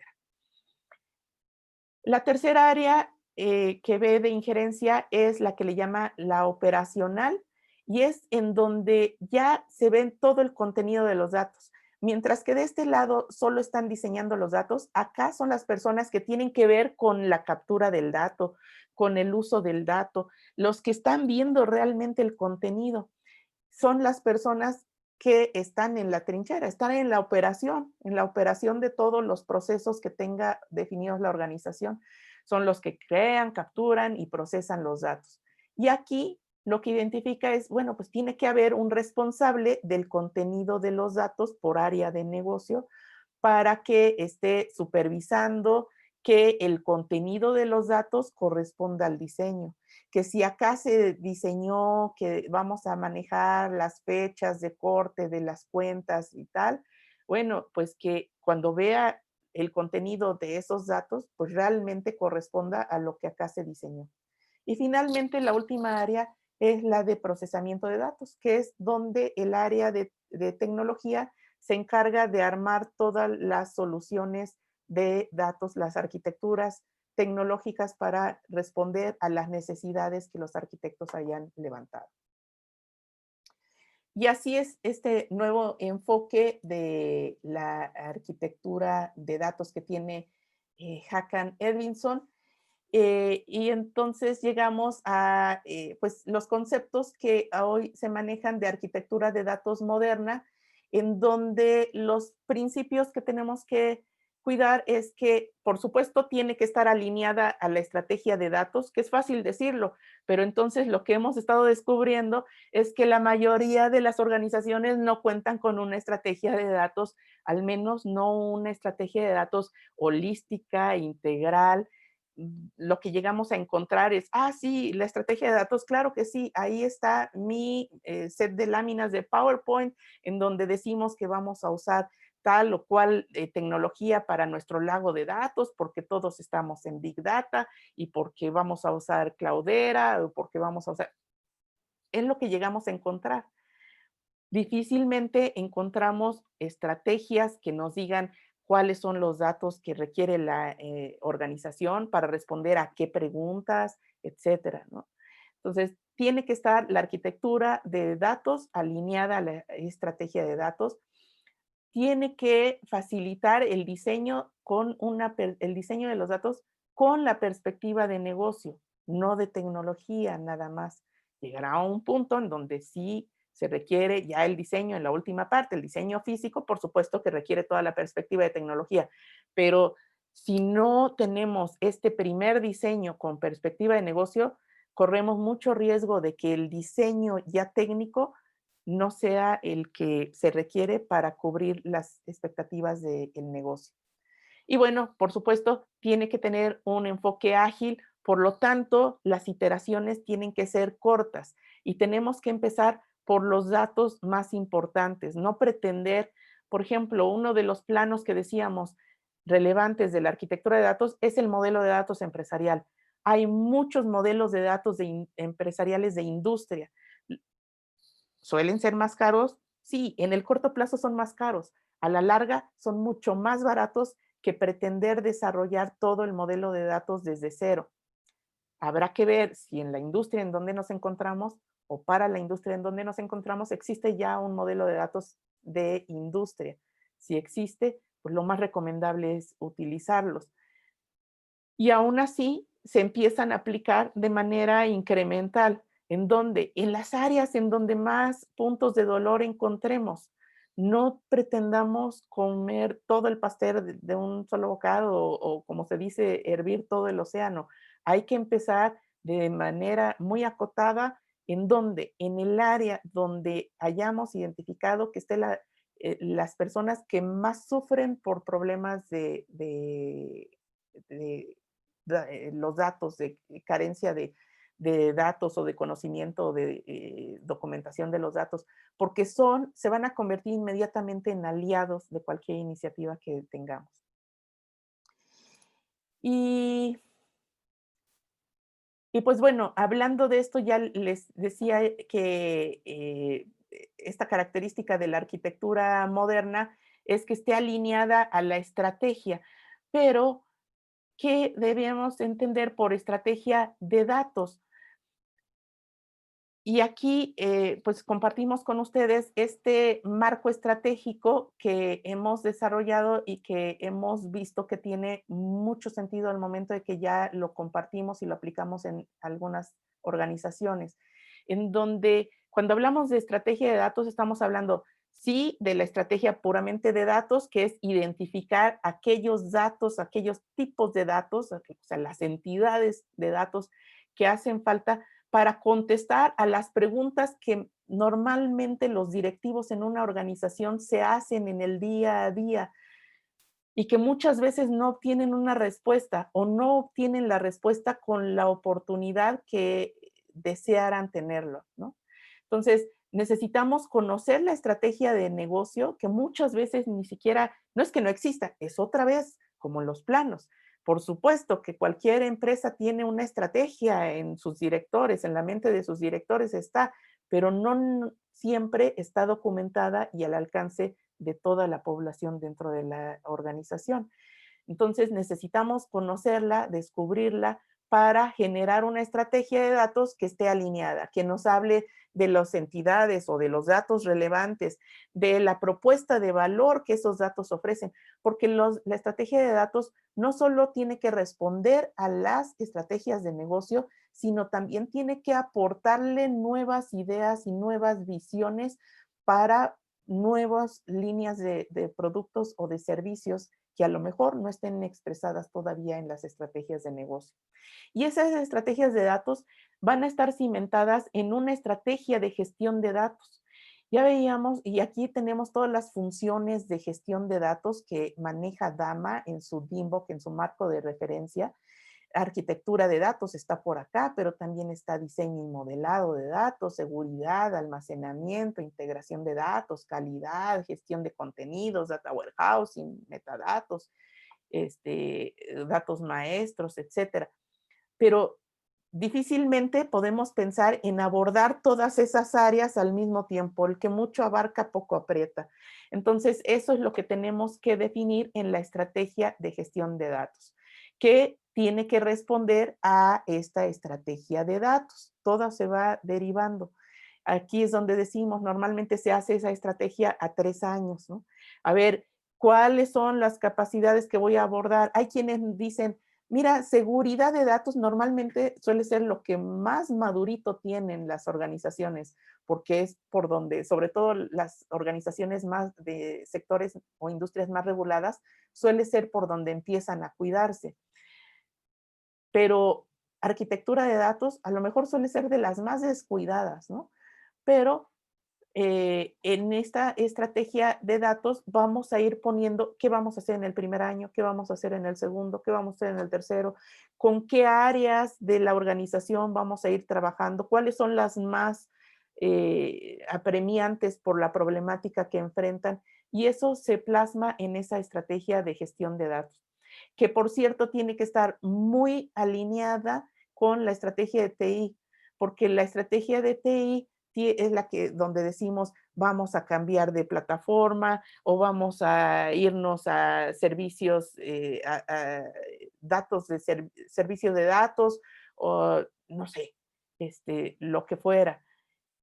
La tercera área que ve de injerencia es la que le llama la operacional, y es en donde ya se ven todo el contenido de los datos. Mientras que de este lado solo están diseñando los datos, acá son las personas que tienen que ver con la captura del dato, con el uso del dato, los que están viendo realmente el contenido. Son las personas que están en la trinchera, están en la operación de todos los procesos que tenga definidos la organización. Son los que crean, capturan y procesan los datos. Y aquí lo que identifica es, bueno, pues tiene que haber un responsable del contenido de los datos por área de negocio para que esté supervisando que el contenido de los datos corresponda al diseño. Que si acá se diseñó que vamos a manejar las fechas de corte de las cuentas y tal, bueno, pues que cuando vea el contenido de esos datos, pues realmente corresponda a lo que acá se diseñó. Y finalmente, la última área es la de procesamiento de datos, que es donde el área de tecnología se encarga de armar todas las soluciones de datos, las arquitecturas tecnológicas para responder a las necesidades que los arquitectos hayan levantado. Y así es este nuevo enfoque de la arquitectura de datos que tiene Hakan Edvinson. Y entonces llegamos a pues los conceptos que hoy se manejan de arquitectura de datos moderna, en donde los principios que tenemos que cuidar es que, por supuesto, tiene que estar alineada a la estrategia de datos, que es fácil decirlo, pero entonces lo que hemos estado descubriendo es que la mayoría de las organizaciones no cuentan con una estrategia de datos, al menos no una estrategia de datos holística, integral. Lo que llegamos a encontrar es, sí, la estrategia de datos, claro que sí, ahí está mi set de láminas de PowerPoint en donde decimos que vamos a usar tal o cual tecnología para nuestro lago de datos, porque todos estamos en Big Data y porque vamos a usar Cloudera o porque vamos a usar... Es lo que llegamos a encontrar. Difícilmente encontramos estrategias que nos digan cuáles son los datos que requiere la organización para responder a qué preguntas, etcétera, ¿no? Entonces, tiene que estar la arquitectura de datos alineada a la estrategia de datos. Tiene que facilitar el diseño, el diseño de los datos con la perspectiva de negocio. no de tecnología nada más. Llegará a un punto en donde sí se requiere ya el diseño en la última parte, el diseño físico, por supuesto que requiere toda la perspectiva de tecnología, pero si no tenemos este primer diseño con perspectiva de negocio, corremos mucho riesgo de que el diseño ya técnico no sea el que se requiere para cubrir las expectativas del negocio. Y bueno, por supuesto, tiene que tener un enfoque ágil, por lo tanto, las iteraciones tienen que ser cortas y tenemos que empezar por los datos más importantes, no pretender, por ejemplo, uno de los planos que decíamos relevantes de la arquitectura de datos es el modelo de datos empresarial. Hay muchos modelos de datos empresariales de industria. ¿Suelen ser más caros? Sí, en el corto plazo son más caros. A la larga son mucho más baratos que pretender desarrollar todo el modelo de datos desde cero. Habrá que ver si en la industria en donde nos encontramos o para la industria en donde nos encontramos existe ya un modelo de datos de industria. Si existe, pues lo más recomendable es utilizarlos. Y aún así se empiezan a aplicar de manera incremental. ¿En donde en las áreas en donde más puntos de dolor encontremos. No pretendamos comer todo el pastel de un solo bocado o, como se dice, hervir todo el océano. Hay que empezar de manera muy acotada en donde, en el área donde hayamos identificado que estén las personas que más sufren por problemas de los datos, de carencia de datos o de conocimiento o de documentación de los datos, porque se van a convertir inmediatamente en aliados de cualquier iniciativa que tengamos. Y, y pues bueno, hablando de esto, ya les decía que esta característica de la arquitectura moderna es que esté alineada a la estrategia, pero ¿qué debemos entender por estrategia de datos? Y aquí, pues compartimos con ustedes este marco estratégico que hemos desarrollado y que hemos visto que tiene mucho sentido al momento de que ya lo compartimos y lo aplicamos en algunas organizaciones, en donde cuando hablamos de estrategia de datos estamos hablando, sí, de la estrategia puramente de datos, que es identificar aquellos datos, aquellos tipos de datos, o sea, las entidades de datos que hacen falta para contestar a las preguntas que normalmente los directivos en una organización se hacen en el día a día y que muchas veces no obtienen una respuesta o no obtienen la respuesta con la oportunidad que desearan tenerlo, ¿no? Entonces, necesitamos conocer la estrategia de negocio que muchas veces ni siquiera, no es que no exista, es otra vez como los planos. Por supuesto que cualquier empresa tiene una estrategia en sus directores, en la mente de sus directores está, pero no siempre está documentada y al alcance de toda la población dentro de la organización. Entonces necesitamos conocerla, descubrirla para generar una estrategia de datos que esté alineada, que nos hable de las entidades o de los datos relevantes, de la propuesta de valor que esos datos ofrecen, porque la estrategia de datos no solo tiene que responder a las estrategias de negocio, sino también tiene que aportarle nuevas ideas y nuevas visiones para nuevas líneas de productos o de servicios que a lo mejor no estén expresadas todavía en las estrategias de negocio. Y esas estrategias de datos van a estar cimentadas en una estrategia de gestión de datos. Ya veíamos, y aquí tenemos todas las funciones de gestión de datos que maneja DAMA en su DIMBOK, en su marco de referencia. Arquitectura de datos está por acá, pero también está diseño y modelado de datos, seguridad, almacenamiento, integración de datos, calidad, gestión de contenidos, data warehousing, metadatos, datos maestros, etcétera. Pero difícilmente podemos pensar en abordar todas esas áreas al mismo tiempo. El que mucho abarca, poco aprieta. Entonces, eso es lo que tenemos que definir en la estrategia de gestión de datos, que tiene que responder a esta estrategia de datos. Todo se va derivando. Aquí es donde decimos, normalmente se hace esa estrategia a 3 años, ¿no? A ver, ¿cuáles son las capacidades que voy a abordar? Hay quienes dicen, Mira, seguridad de datos normalmente suele ser lo que más madurito tienen las organizaciones, porque es por donde, sobre todo las organizaciones más de sectores o industrias más reguladas, suele ser por donde empiezan a cuidarse. Pero arquitectura de datos a lo mejor suele ser de las más descuidadas, ¿no? Pero en esta estrategia de datos vamos a ir poniendo qué vamos a hacer en el primer año, qué vamos a hacer en el segundo, qué vamos a hacer en el tercero, con qué áreas de la organización vamos a ir trabajando, cuáles son las más apremiantes por la problemática que enfrentan, y eso se plasma en esa estrategia de gestión de datos, que por cierto tiene que estar muy alineada con la estrategia de TI, porque la estrategia de TI es la que donde decimos vamos a cambiar de plataforma o vamos a irnos a servicios, a datos de servicio de datos o no sé, lo que fuera.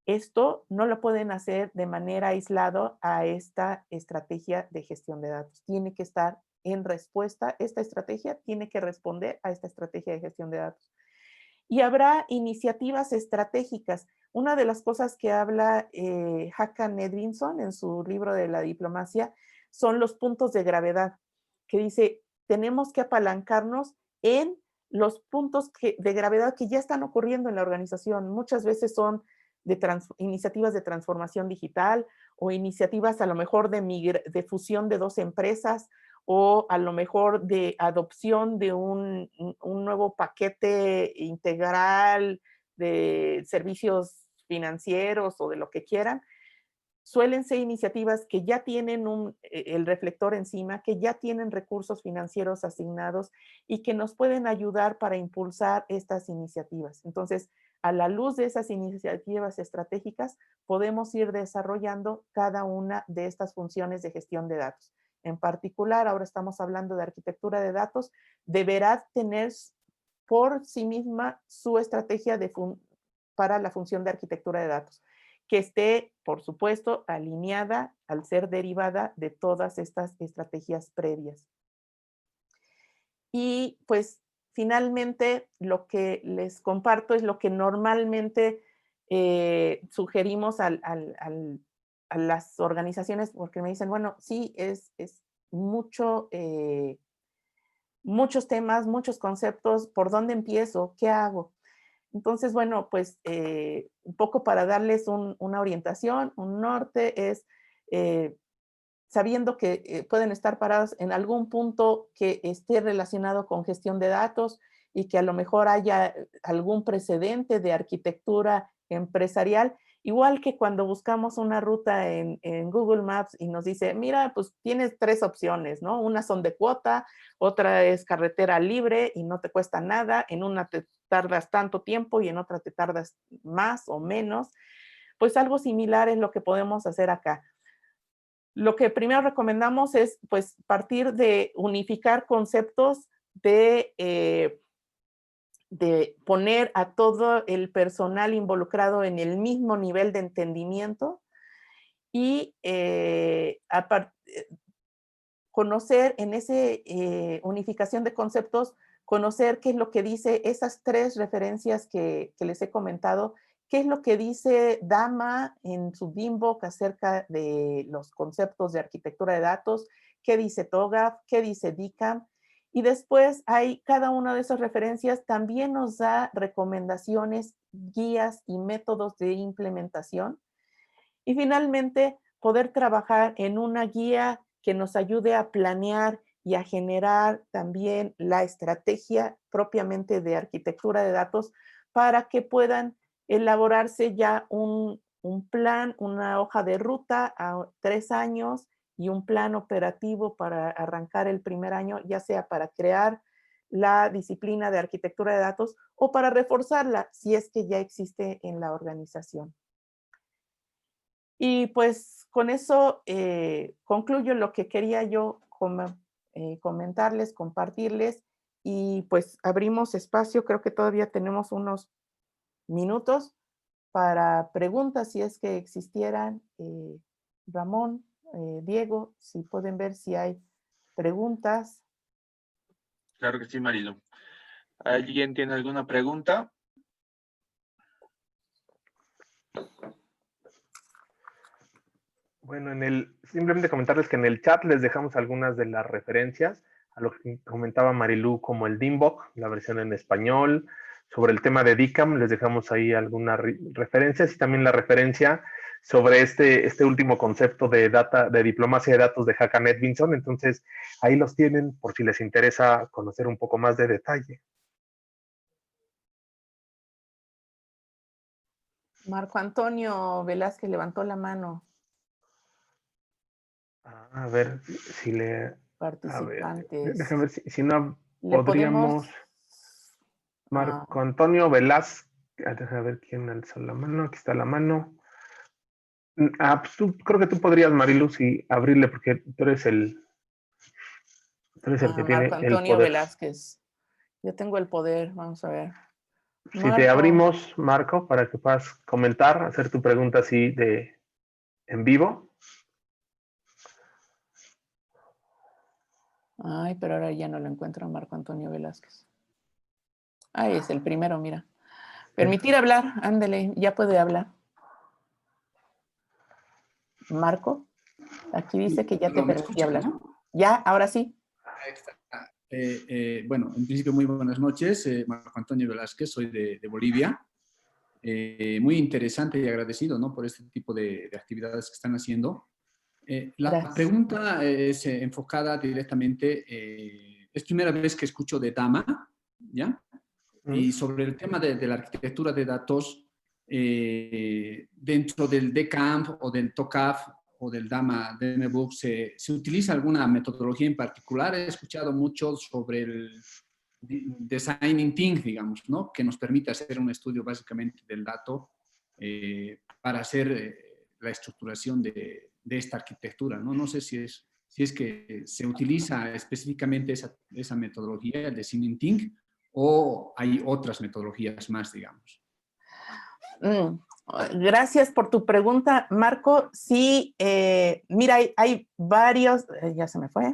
Esto no lo pueden hacer de manera aislada a esta estrategia de gestión de datos. Tiene que estar en respuesta, esta estrategia tiene que responder a esta estrategia de gestión de datos. Y habrá iniciativas estratégicas. Una de las cosas que habla Håkan Edvinsson en su libro de la diplomacia son los puntos de gravedad, que dice, tenemos que apalancarnos en los puntos de gravedad que ya están ocurriendo en la organización. Muchas veces son de iniciativas de transformación digital o iniciativas a lo mejor de fusión de dos empresas o a lo mejor de adopción de un nuevo paquete integral de servicios financieros o de lo que quieran, suelen ser iniciativas que ya tienen el reflector encima, que ya tienen recursos financieros asignados y que nos pueden ayudar para impulsar estas iniciativas. Entonces, a la luz de esas iniciativas estratégicas, podemos ir desarrollando cada una de estas funciones de gestión de datos. En particular, ahora estamos hablando de arquitectura de datos, deberá tener por sí misma su estrategia para la función de arquitectura de datos, que esté, por supuesto, alineada al ser derivada de todas estas estrategias previas. Y pues finalmente lo que les comparto es lo que normalmente sugerimos a las organizaciones, porque me dicen, bueno, sí, es mucho, muchos temas, muchos conceptos, ¿por dónde empiezo? ¿Qué hago? Entonces, bueno, pues un poco para darles una orientación, un norte, es sabiendo que pueden estar parados en algún punto que esté relacionado con gestión de datos y que a lo mejor haya algún precedente de arquitectura empresarial, igual que cuando buscamos una ruta en Google Maps y nos dice, mira, pues tienes 3 opciones, ¿no? Una son de cuota, otra es carretera libre y no te cuesta nada, en una te tardas tanto tiempo y en otra te tardas más o menos. Pues algo similar es lo que podemos hacer acá. Lo que primero recomendamos es pues partir de unificar conceptos de poner a todo el personal involucrado en el mismo nivel de entendimiento y conocer en esa unificación de conceptos, conocer qué es lo que dice esas 3 referencias que les he comentado, qué es lo que dice Dama en su DIMBOK acerca de los conceptos de arquitectura de datos, qué dice TOGAF, qué dice DICAM, y después hay cada una de esas referencias también nos da recomendaciones, guías y métodos de implementación. Y finalmente, poder trabajar en una guía que nos ayude a planear y a generar también la estrategia propiamente de arquitectura de datos para que puedan elaborarse ya un plan, una hoja de ruta a 3 años y un plan operativo para arrancar el primer año, ya sea para crear la disciplina de arquitectura de datos o para reforzarla si es que ya existe en la organización. Y pues con eso concluyo lo que quería yo comentarles, compartirles y pues abrimos espacio, creo que todavía tenemos unos minutos para preguntas si es que existieran. Ramón, Diego, si pueden ver si hay preguntas. Claro que sí, Marilu. ¿Alguien tiene alguna pregunta? Bueno, simplemente comentarles que en el chat les dejamos algunas de las referencias a lo que comentaba Marilu, como el DIMBOK, la versión en español. Sobre el tema de DICAM, les dejamos ahí algunas referencias y también la referencia sobre este último concepto de diplomacia de datos de Hakan Edvinson. Entonces, ahí los tienen por si les interesa conocer un poco más de detalle. Marco Antonio Velázquez levantó la mano. A ver si le... Participantes. Déjame ver si no Le podríamos... podemos... Marco Antonio Velázquez. Déjame ver quién alzó la mano. Aquí está la mano. Pues creo que tú podrías, Marilu, abrirle porque tú eres el que tiene Marco el Antonio poder. Velázquez. Yo tengo el poder, vamos a ver. Si te abrimos, Marco, para que puedas comentar, hacer tu pregunta así en vivo. Ay, pero ahora ya no lo encuentro a Marco Antonio Velázquez. Ay, es el primero, mira. Permitir hablar, ándele, ya puede hablar. Marco, aquí dice que ya te permití hablar. ¿No? Ya, ahora sí. Ahí está. Bueno, en principio muy buenas noches. Marco Antonio Velázquez, soy de Bolivia. Muy interesante y agradecido, ¿no?, por este tipo de actividades que están haciendo. La pregunta es enfocada directamente, es primera vez que escucho de DAMA, ¿ya? Y sobre el tema de la arquitectura de datos dentro del DCAMP o del TOCAF o del DAMA, DMBOK, ¿se utiliza alguna metodología en particular? He escuchado mucho sobre el designing things, digamos, ¿no?, que nos permite hacer un estudio básicamente del dato para hacer la estructuración de esta arquitectura, ¿no? No sé si es que se utiliza específicamente esa metodología, el designing things, o hay otras metodologías más, digamos. Gracias por tu pregunta, Marco. Sí, mira, hay varios, ya se me fue,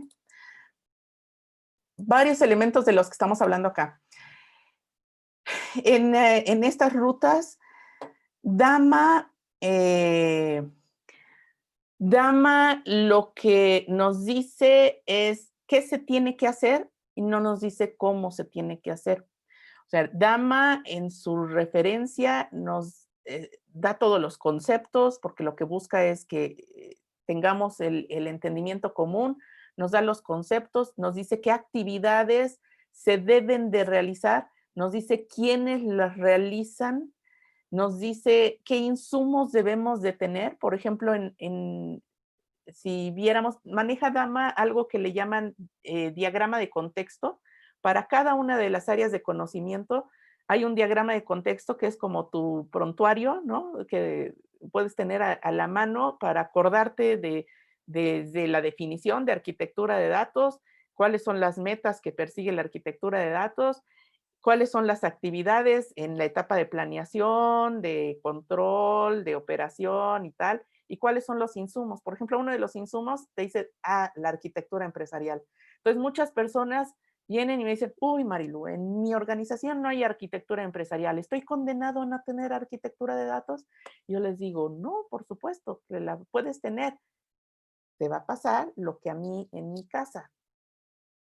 varios elementos de los que estamos hablando acá. En estas rutas, DAMA lo que nos dice es qué se tiene que hacer y no nos dice cómo se tiene que hacer. O sea, DAMA en su referencia nos da todos los conceptos, porque lo que busca es que tengamos el entendimiento común, nos da los conceptos, nos dice qué actividades se deben de realizar, nos dice quiénes las realizan, nos dice qué insumos debemos de tener. Por ejemplo, si viéramos, maneja DAMA algo que le llaman diagrama de contexto. Para cada una de las áreas de conocimiento hay un diagrama de contexto que es como tu prontuario, ¿no?, que puedes tener a la mano para acordarte de la definición de arquitectura de datos, cuáles son las metas que persigue la arquitectura de datos, cuáles son las actividades en la etapa de planeación, de control, de operación y tal, y cuáles son los insumos. Por ejemplo, uno de los insumos te dice, la arquitectura empresarial. Entonces, muchas personas vienen y me dicen, uy, Marilu, en mi organización no hay arquitectura empresarial, ¿estoy condenado a no tener arquitectura de datos? Yo les digo, no, por supuesto, que la puedes tener. Te va a pasar lo que a mí en mi casa.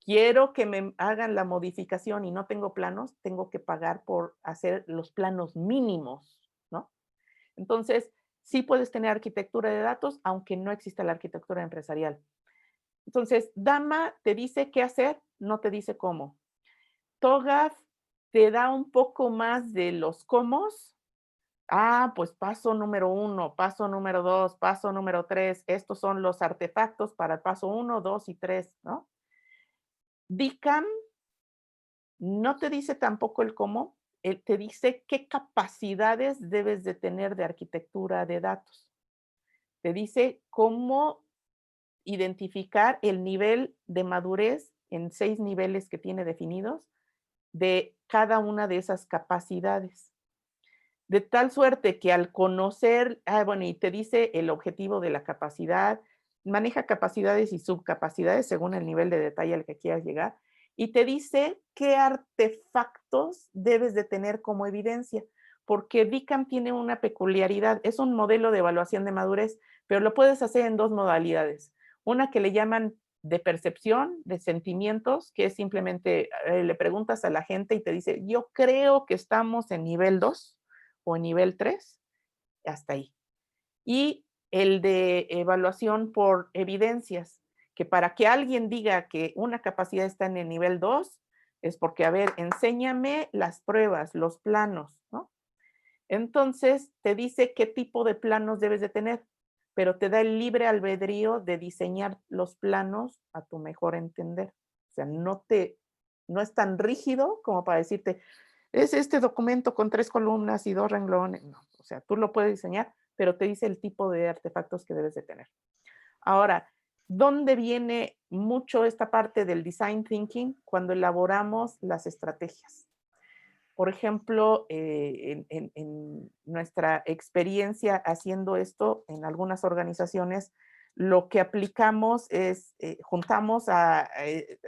Quiero que me hagan la modificación y no tengo planos, tengo que pagar por hacer los planos mínimos, ¿no? Entonces, sí puedes tener arquitectura de datos, aunque no exista la arquitectura empresarial. Entonces, DAMA te dice qué hacer, no te dice cómo. TOGAF te da un poco más de los cómo. Pues paso número 1, paso número 2, paso número 3. Estos son los artefactos para el paso 1, 2 y 3, ¿no? DICAM no te dice tampoco el cómo, te dice qué capacidades debes de tener de arquitectura de datos. Te dice cómo identificar el nivel de madurez en 6 niveles que tiene definidos de cada una de esas capacidades. De tal suerte que al conocer, bueno, y te dice el objetivo de la capacidad, maneja capacidades y subcapacidades según el nivel de detalle al que quieras llegar, y te dice qué artefactos debes de tener como evidencia, porque DICAM tiene una peculiaridad, es un modelo de evaluación de madurez, pero lo puedes hacer en dos modalidades. Una que le llaman de percepción, de sentimientos, que es simplemente le preguntas a la gente y te dice, yo creo que estamos en nivel 2 o en nivel 3, hasta ahí. Y el de evaluación por evidencias, que para que alguien diga que una capacidad está en el nivel 2, es porque, a ver, enséñame las pruebas, los planos, ¿no? Entonces, te dice qué tipo de planos debes de tener, pero te da el libre albedrío de diseñar los planos a tu mejor entender. O sea, no es tan rígido como para decirte, es este documento con 3 columnas y 2 renglones. No, o sea, tú lo puedes diseñar, pero te dice el tipo de artefactos que debes de tener. Ahora, ¿dónde viene mucho esta parte del design thinking? Cuando elaboramos las estrategias. Por ejemplo, en nuestra experiencia haciendo esto en algunas organizaciones, lo que aplicamos es, juntamos a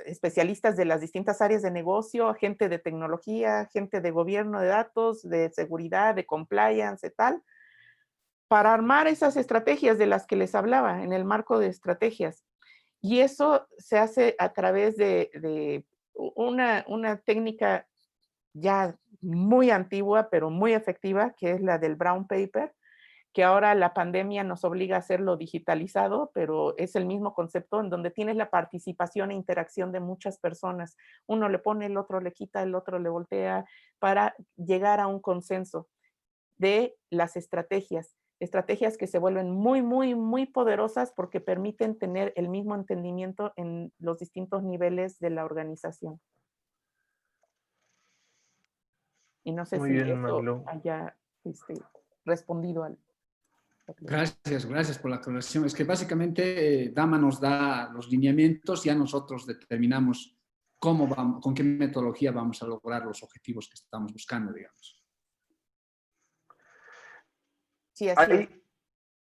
especialistas de las distintas áreas de negocio, gente de tecnología, gente de gobierno de datos, de seguridad, de compliance y tal, para armar esas estrategias de las que les hablaba en el marco de estrategias. Y eso se hace a través de una técnica ya muy antigua, pero muy efectiva, que es la del brown paper, que ahora la pandemia nos obliga a hacerlo digitalizado, pero es el mismo concepto en donde tienes la participación e interacción de muchas personas. Uno le pone, el otro le quita, el otro le voltea, para llegar a un consenso de las estrategias. Estrategias que se vuelven muy, muy, muy poderosas porque permiten tener el mismo entendimiento en los distintos niveles de la organización. Y no sé Muy si bien, eso Maglo. haya respondido al... Gracias por la aclaración. Es que básicamente Dama nos da los lineamientos y a nosotros determinamos cómo vamos, con qué metodología vamos a lograr los objetivos que estamos buscando, digamos. Sí, así es.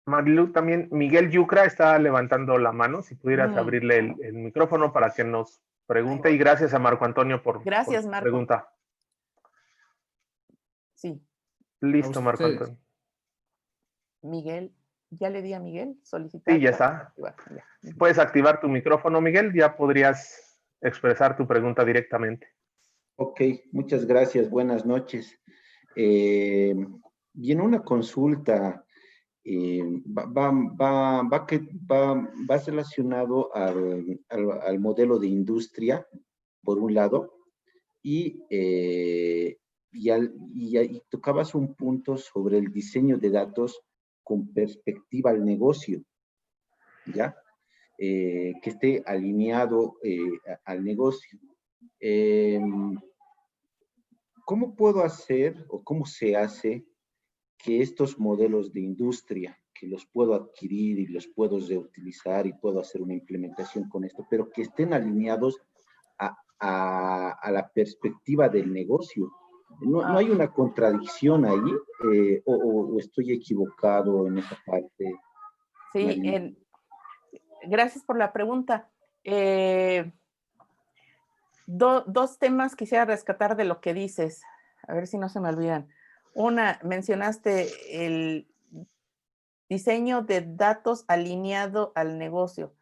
Maglu, también Miguel Yucra está levantando la mano. Si pudieras abrirle Claro. el micrófono para que nos Ahí pregunte. voy. Y gracias a Marco Antonio por Gracias, su Marco. pregunta. Sí, A Listo, Marco ustedes. Antonio. Miguel. Ya le di a Miguel Sí, solicitar ya para está. activar. Ya. Si puedes activar tu micrófono, Miguel, ya podrías expresar tu pregunta directamente. Ok, muchas gracias. Buenas noches. Y en una consulta va relacionado al modelo de industria, por un lado, y tocabas un punto sobre el diseño de datos con perspectiva al negocio, ¿ya? Que esté alineado al negocio. ¿Cómo puedo hacer o cómo se hace que estos modelos de industria, que los puedo adquirir y los puedo reutilizar y puedo hacer una implementación con esto, pero que estén alineados a la perspectiva del negocio? ¿No hay una contradicción ahí o estoy equivocado en esa parte? Sí, gracias por la pregunta. Dos temas quisiera rescatar de lo que dices, a ver si no se me olvidan. Una, mencionaste el diseño de datos alineado al negocio.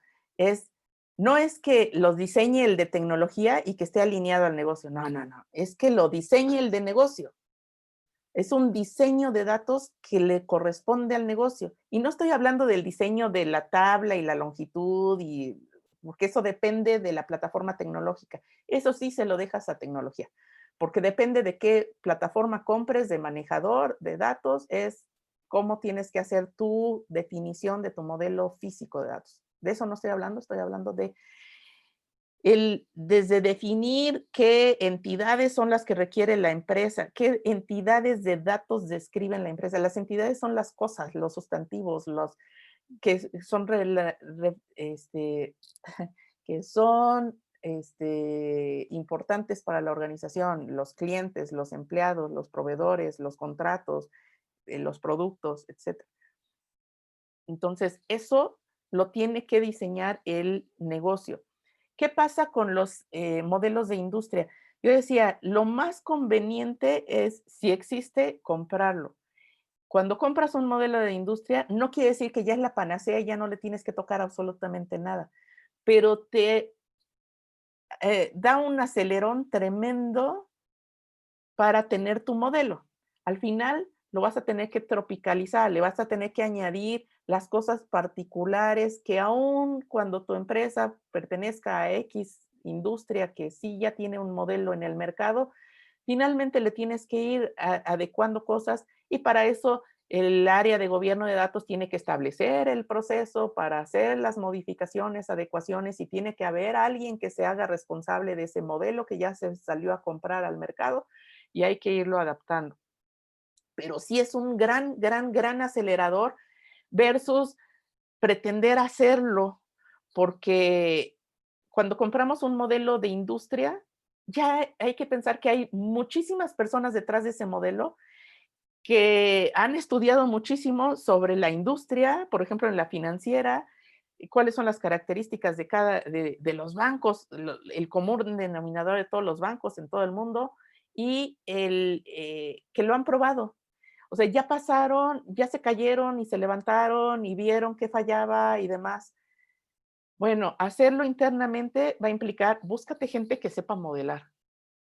No es que lo diseñe el de tecnología y que esté alineado al negocio. No. Es que lo diseñe el de negocio. Es un diseño de datos que le corresponde al negocio. Y no estoy hablando del diseño de la tabla y la longitud, porque eso depende de la plataforma tecnológica. Eso sí se lo dejas a tecnología, porque depende de qué plataforma compres de manejador de datos, es cómo tienes que hacer tu definición de tu modelo físico de datos. De eso no estoy hablando de desde definir qué entidades son las que requiere la empresa, qué entidades de datos describen la empresa. Las entidades son las cosas, los sustantivos, los que son, que son importantes para la organización, los clientes, los empleados, los proveedores, los contratos, los productos, etc. Entonces, eso lo tiene que diseñar el negocio. ¿qué pasa con los modelos de industria? Yo decía, lo más conveniente es, si existe, comprarlo. Cuando compras un modelo de industria, no quiere decir que ya es la panacea y ya no le tienes que tocar absolutamente nada, pero te da un acelerón tremendo para tener tu modelo. Al final lo vas a tener que tropicalizar, le vas a tener que añadir las cosas particulares que aún cuando tu empresa pertenezca a X industria que sí ya tiene un modelo en el mercado, finalmente le tienes que ir adecuando cosas y para eso el área de gobierno de datos tiene que establecer el proceso para hacer las modificaciones, adecuaciones y tiene que haber alguien que se haga responsable de ese modelo que ya se salió a comprar al mercado y hay que irlo adaptando. Pero sí es un gran acelerador versus pretender hacerlo, porque cuando compramos un modelo de industria, ya hay que pensar que hay muchísimas personas detrás de ese modelo que han estudiado muchísimo sobre la industria, por ejemplo, en la financiera, cuáles son las características de los bancos, el común denominador de todos los bancos en todo el mundo, y que lo han probado. O sea, ya pasaron, ya se cayeron y se levantaron y vieron qué fallaba y demás. Bueno, hacerlo internamente va a implicar, búscate gente que sepa modelar,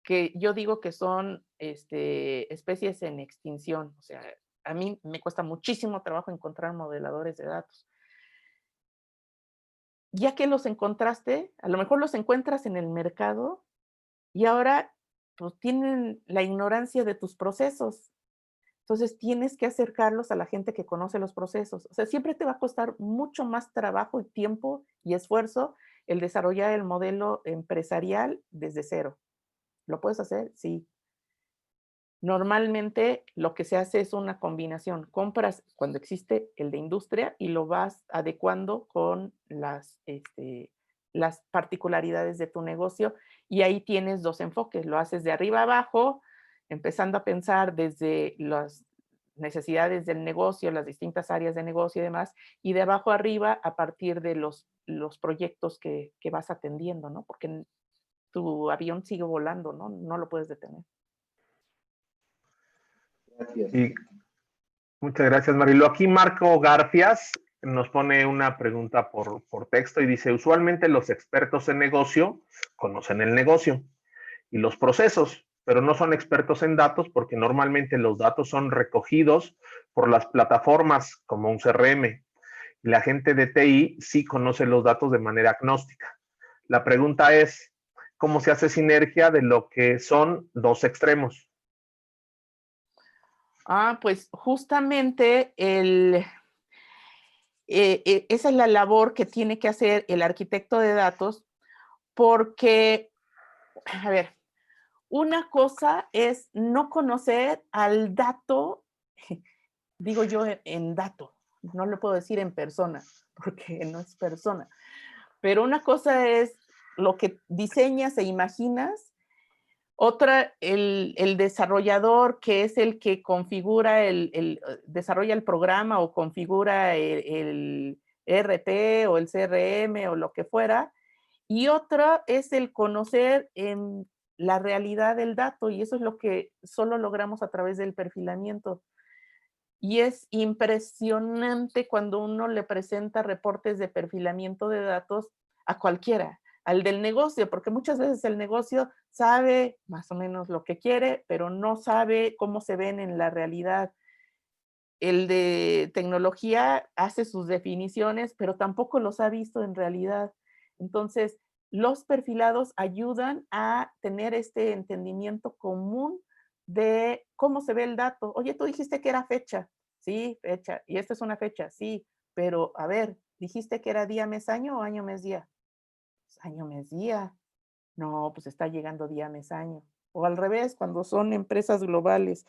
que yo digo que son especies en extinción. O sea, a mí me cuesta muchísimo trabajo encontrar modeladores de datos. Ya que los encontraste, a lo mejor los encuentras en el mercado y ahora pues tienen la ignorancia de tus procesos. Entonces tienes que acercarlos a la gente que conoce los procesos. O sea, siempre te va a costar mucho más trabajo y tiempo y esfuerzo el desarrollar el modelo empresarial desde cero. ¿Lo puedes hacer? Sí. Normalmente lo que se hace es una combinación. Compras cuando existe el de industria y lo vas adecuando con las particularidades de tu negocio y ahí tienes dos enfoques. Lo haces de arriba a abajo, empezando a pensar desde las necesidades del negocio, las distintas áreas de negocio y demás, y de abajo a arriba a partir de los proyectos que vas atendiendo, ¿no? Porque tu avión sigue volando, ¿no? No lo puedes detener. Gracias. Y muchas gracias, Marilu. Aquí Marco Garfias nos pone una pregunta por texto y dice, usualmente los expertos en negocio conocen el negocio y los procesos, pero no son expertos en datos porque normalmente los datos son recogidos por las plataformas como un CRM. Y la gente de TI sí conoce los datos de manera agnóstica. La pregunta es, ¿cómo se hace sinergia de lo que son dos extremos? Pues justamente esa es la labor que tiene que hacer el arquitecto de datos, porque, a ver, una cosa es no conocer al dato, digo yo en dato, no lo puedo decir en persona, porque no es persona, pero una cosa es lo que diseñas e imaginas. Otra, el desarrollador, que es el que configura, desarrolla el programa o configura el ERP o el CRM o lo que fuera. Y otra es el conocer en la realidad del dato, y eso es lo que solo logramos a través del perfilamiento. Y es impresionante cuando uno le presenta reportes de perfilamiento de datos a cualquiera, al del negocio, porque muchas veces el negocio sabe más o menos lo que quiere, pero no sabe cómo se ven en la realidad. El de tecnología hace sus definiciones, pero tampoco los ha visto en realidad. Entonces, los perfilados ayudan a tener este entendimiento común de cómo se ve el dato. Oye, tú dijiste que era fecha. Sí, fecha. Y esta es una fecha, sí. Pero, a ver, ¿dijiste que era día, mes, año o año, mes, día? Pues, año, mes, día. No, pues está llegando día, mes, año. O al revés, cuando son empresas globales.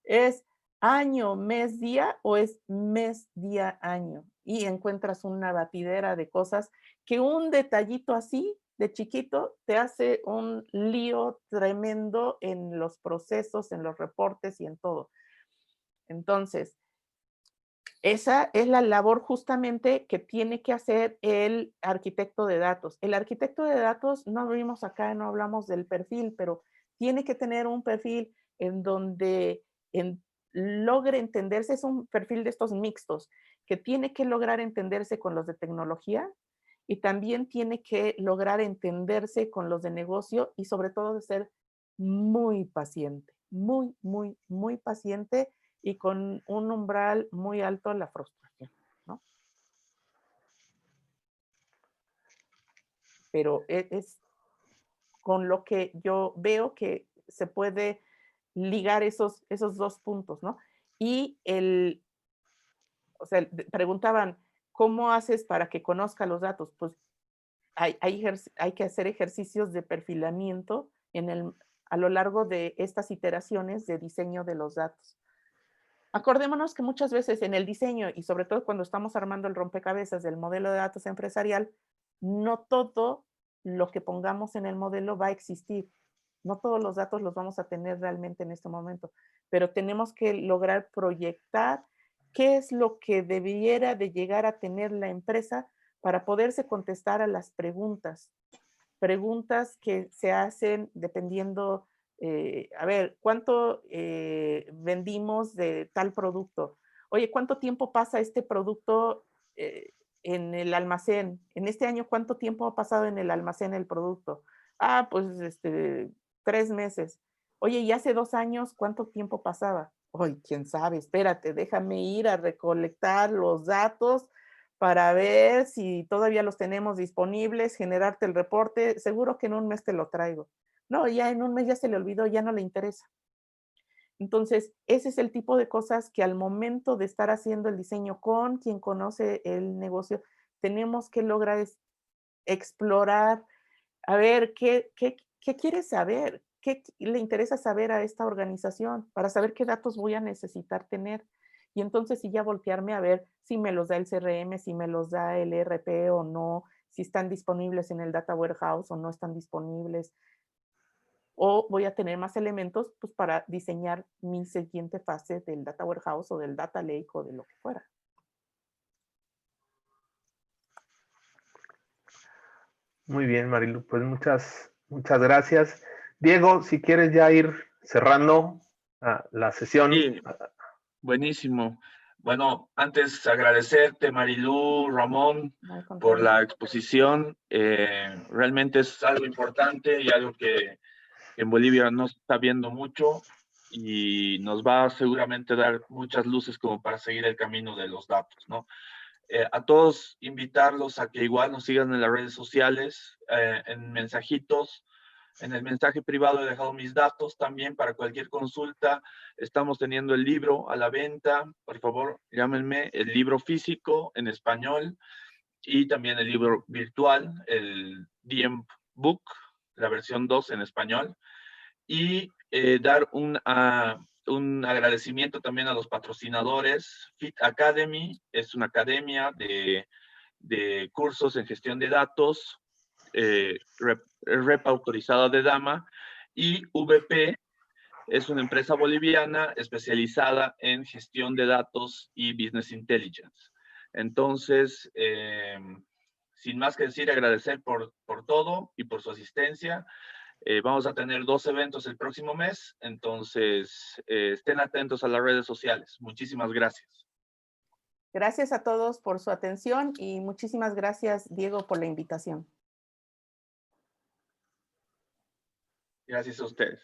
¿Es año, mes, día o es mes, día, año? Y encuentras una batidera de cosas que un detallito así de chiquito te hace un lío tremendo en los procesos, en los reportes y en todo. Entonces, Esa es la labor justamente que tiene que hacer el arquitecto de datos. El arquitecto de datos, no vimos acá, no hablamos del perfil, pero tiene que tener un perfil en donde logre entenderse, es un perfil de estos mixtos, que tiene que lograr entenderse con los de tecnología y también tiene que lograr entenderse con los de negocio y sobre todo de ser muy paciente, muy, muy, muy paciente y con un umbral muy alto a la frustración, ¿no? Pero es con lo que yo veo que se puede ligar esos dos puntos, ¿no? Y o sea, preguntaban, ¿cómo haces para que conozca los datos? Pues hay que hacer ejercicios de perfilamiento a lo largo de estas iteraciones de diseño de los datos. Acordémonos que muchas veces en el diseño y sobre todo cuando estamos armando el rompecabezas del modelo de datos empresarial, no todo lo que pongamos en el modelo va a existir. No todos los datos los vamos a tener realmente en este momento, pero tenemos que lograr proyectar qué es lo que debiera de llegar a tener la empresa para poderse contestar a las preguntas. Preguntas que se hacen dependiendo a ver, ¿cuánto vendimos de tal producto? Oye, ¿cuánto tiempo pasa este producto en el almacén? En este año, ¿cuánto tiempo ha pasado en el almacén el producto? Ah, pues 3 meses. Oye, ¿y hace 2 años cuánto tiempo pasaba? Oye, quién sabe, espérate, déjame ir a recolectar los datos para ver si todavía los tenemos disponibles, generarte el reporte. Seguro que en un mes te lo traigo. No, ya en un mes ya se le olvidó, ya no le interesa. Entonces, ese es el tipo de cosas que al momento de estar haciendo el diseño con quien conoce el negocio, tenemos que lograr explorar, a ver, ¿qué quiere saber? ¿Qué le interesa saber a esta organización para saber qué datos voy a necesitar tener? Y entonces sí ya voltearme a ver si me los da el CRM, si me los da el ERP o no, si están disponibles en el Data Warehouse o no están disponibles, o voy a tener más elementos pues, para diseñar mi siguiente fase del Data Warehouse o del Data Lake o de lo que fuera. Muy bien, Marilu, pues muchas gracias. Diego, si quieres ya ir cerrando la sesión. Sí, buenísimo. Bueno, antes agradecerte, Marilu, Ramón, por la exposición. Realmente es algo importante y algo que en Bolivia no se está viendo mucho y nos va a seguramente dar muchas luces como para seguir el camino de los datos, ¿no? A todos invitarlos a que igual nos sigan en las redes sociales, en mensajitos. En el mensaje privado he dejado mis datos también para cualquier consulta. Estamos teniendo el libro a la venta. Por favor, llámenme. El libro físico en español y también el libro virtual, el DM Book, la versión 2 en español. Y dar un agradecimiento también a los patrocinadores. Fit Academy es una academia de cursos en gestión de datos, rep autorizada de Dama, y VP es una empresa boliviana especializada en gestión de datos y business intelligence. Entonces, sin más que decir, agradecer por todo y por su asistencia. Vamos a tener 2 eventos el próximo mes, entonces estén atentos a las redes sociales. Muchísimas gracias. Gracias a todos por su atención y muchísimas gracias, Diego, por la invitación. Gracias a ustedes.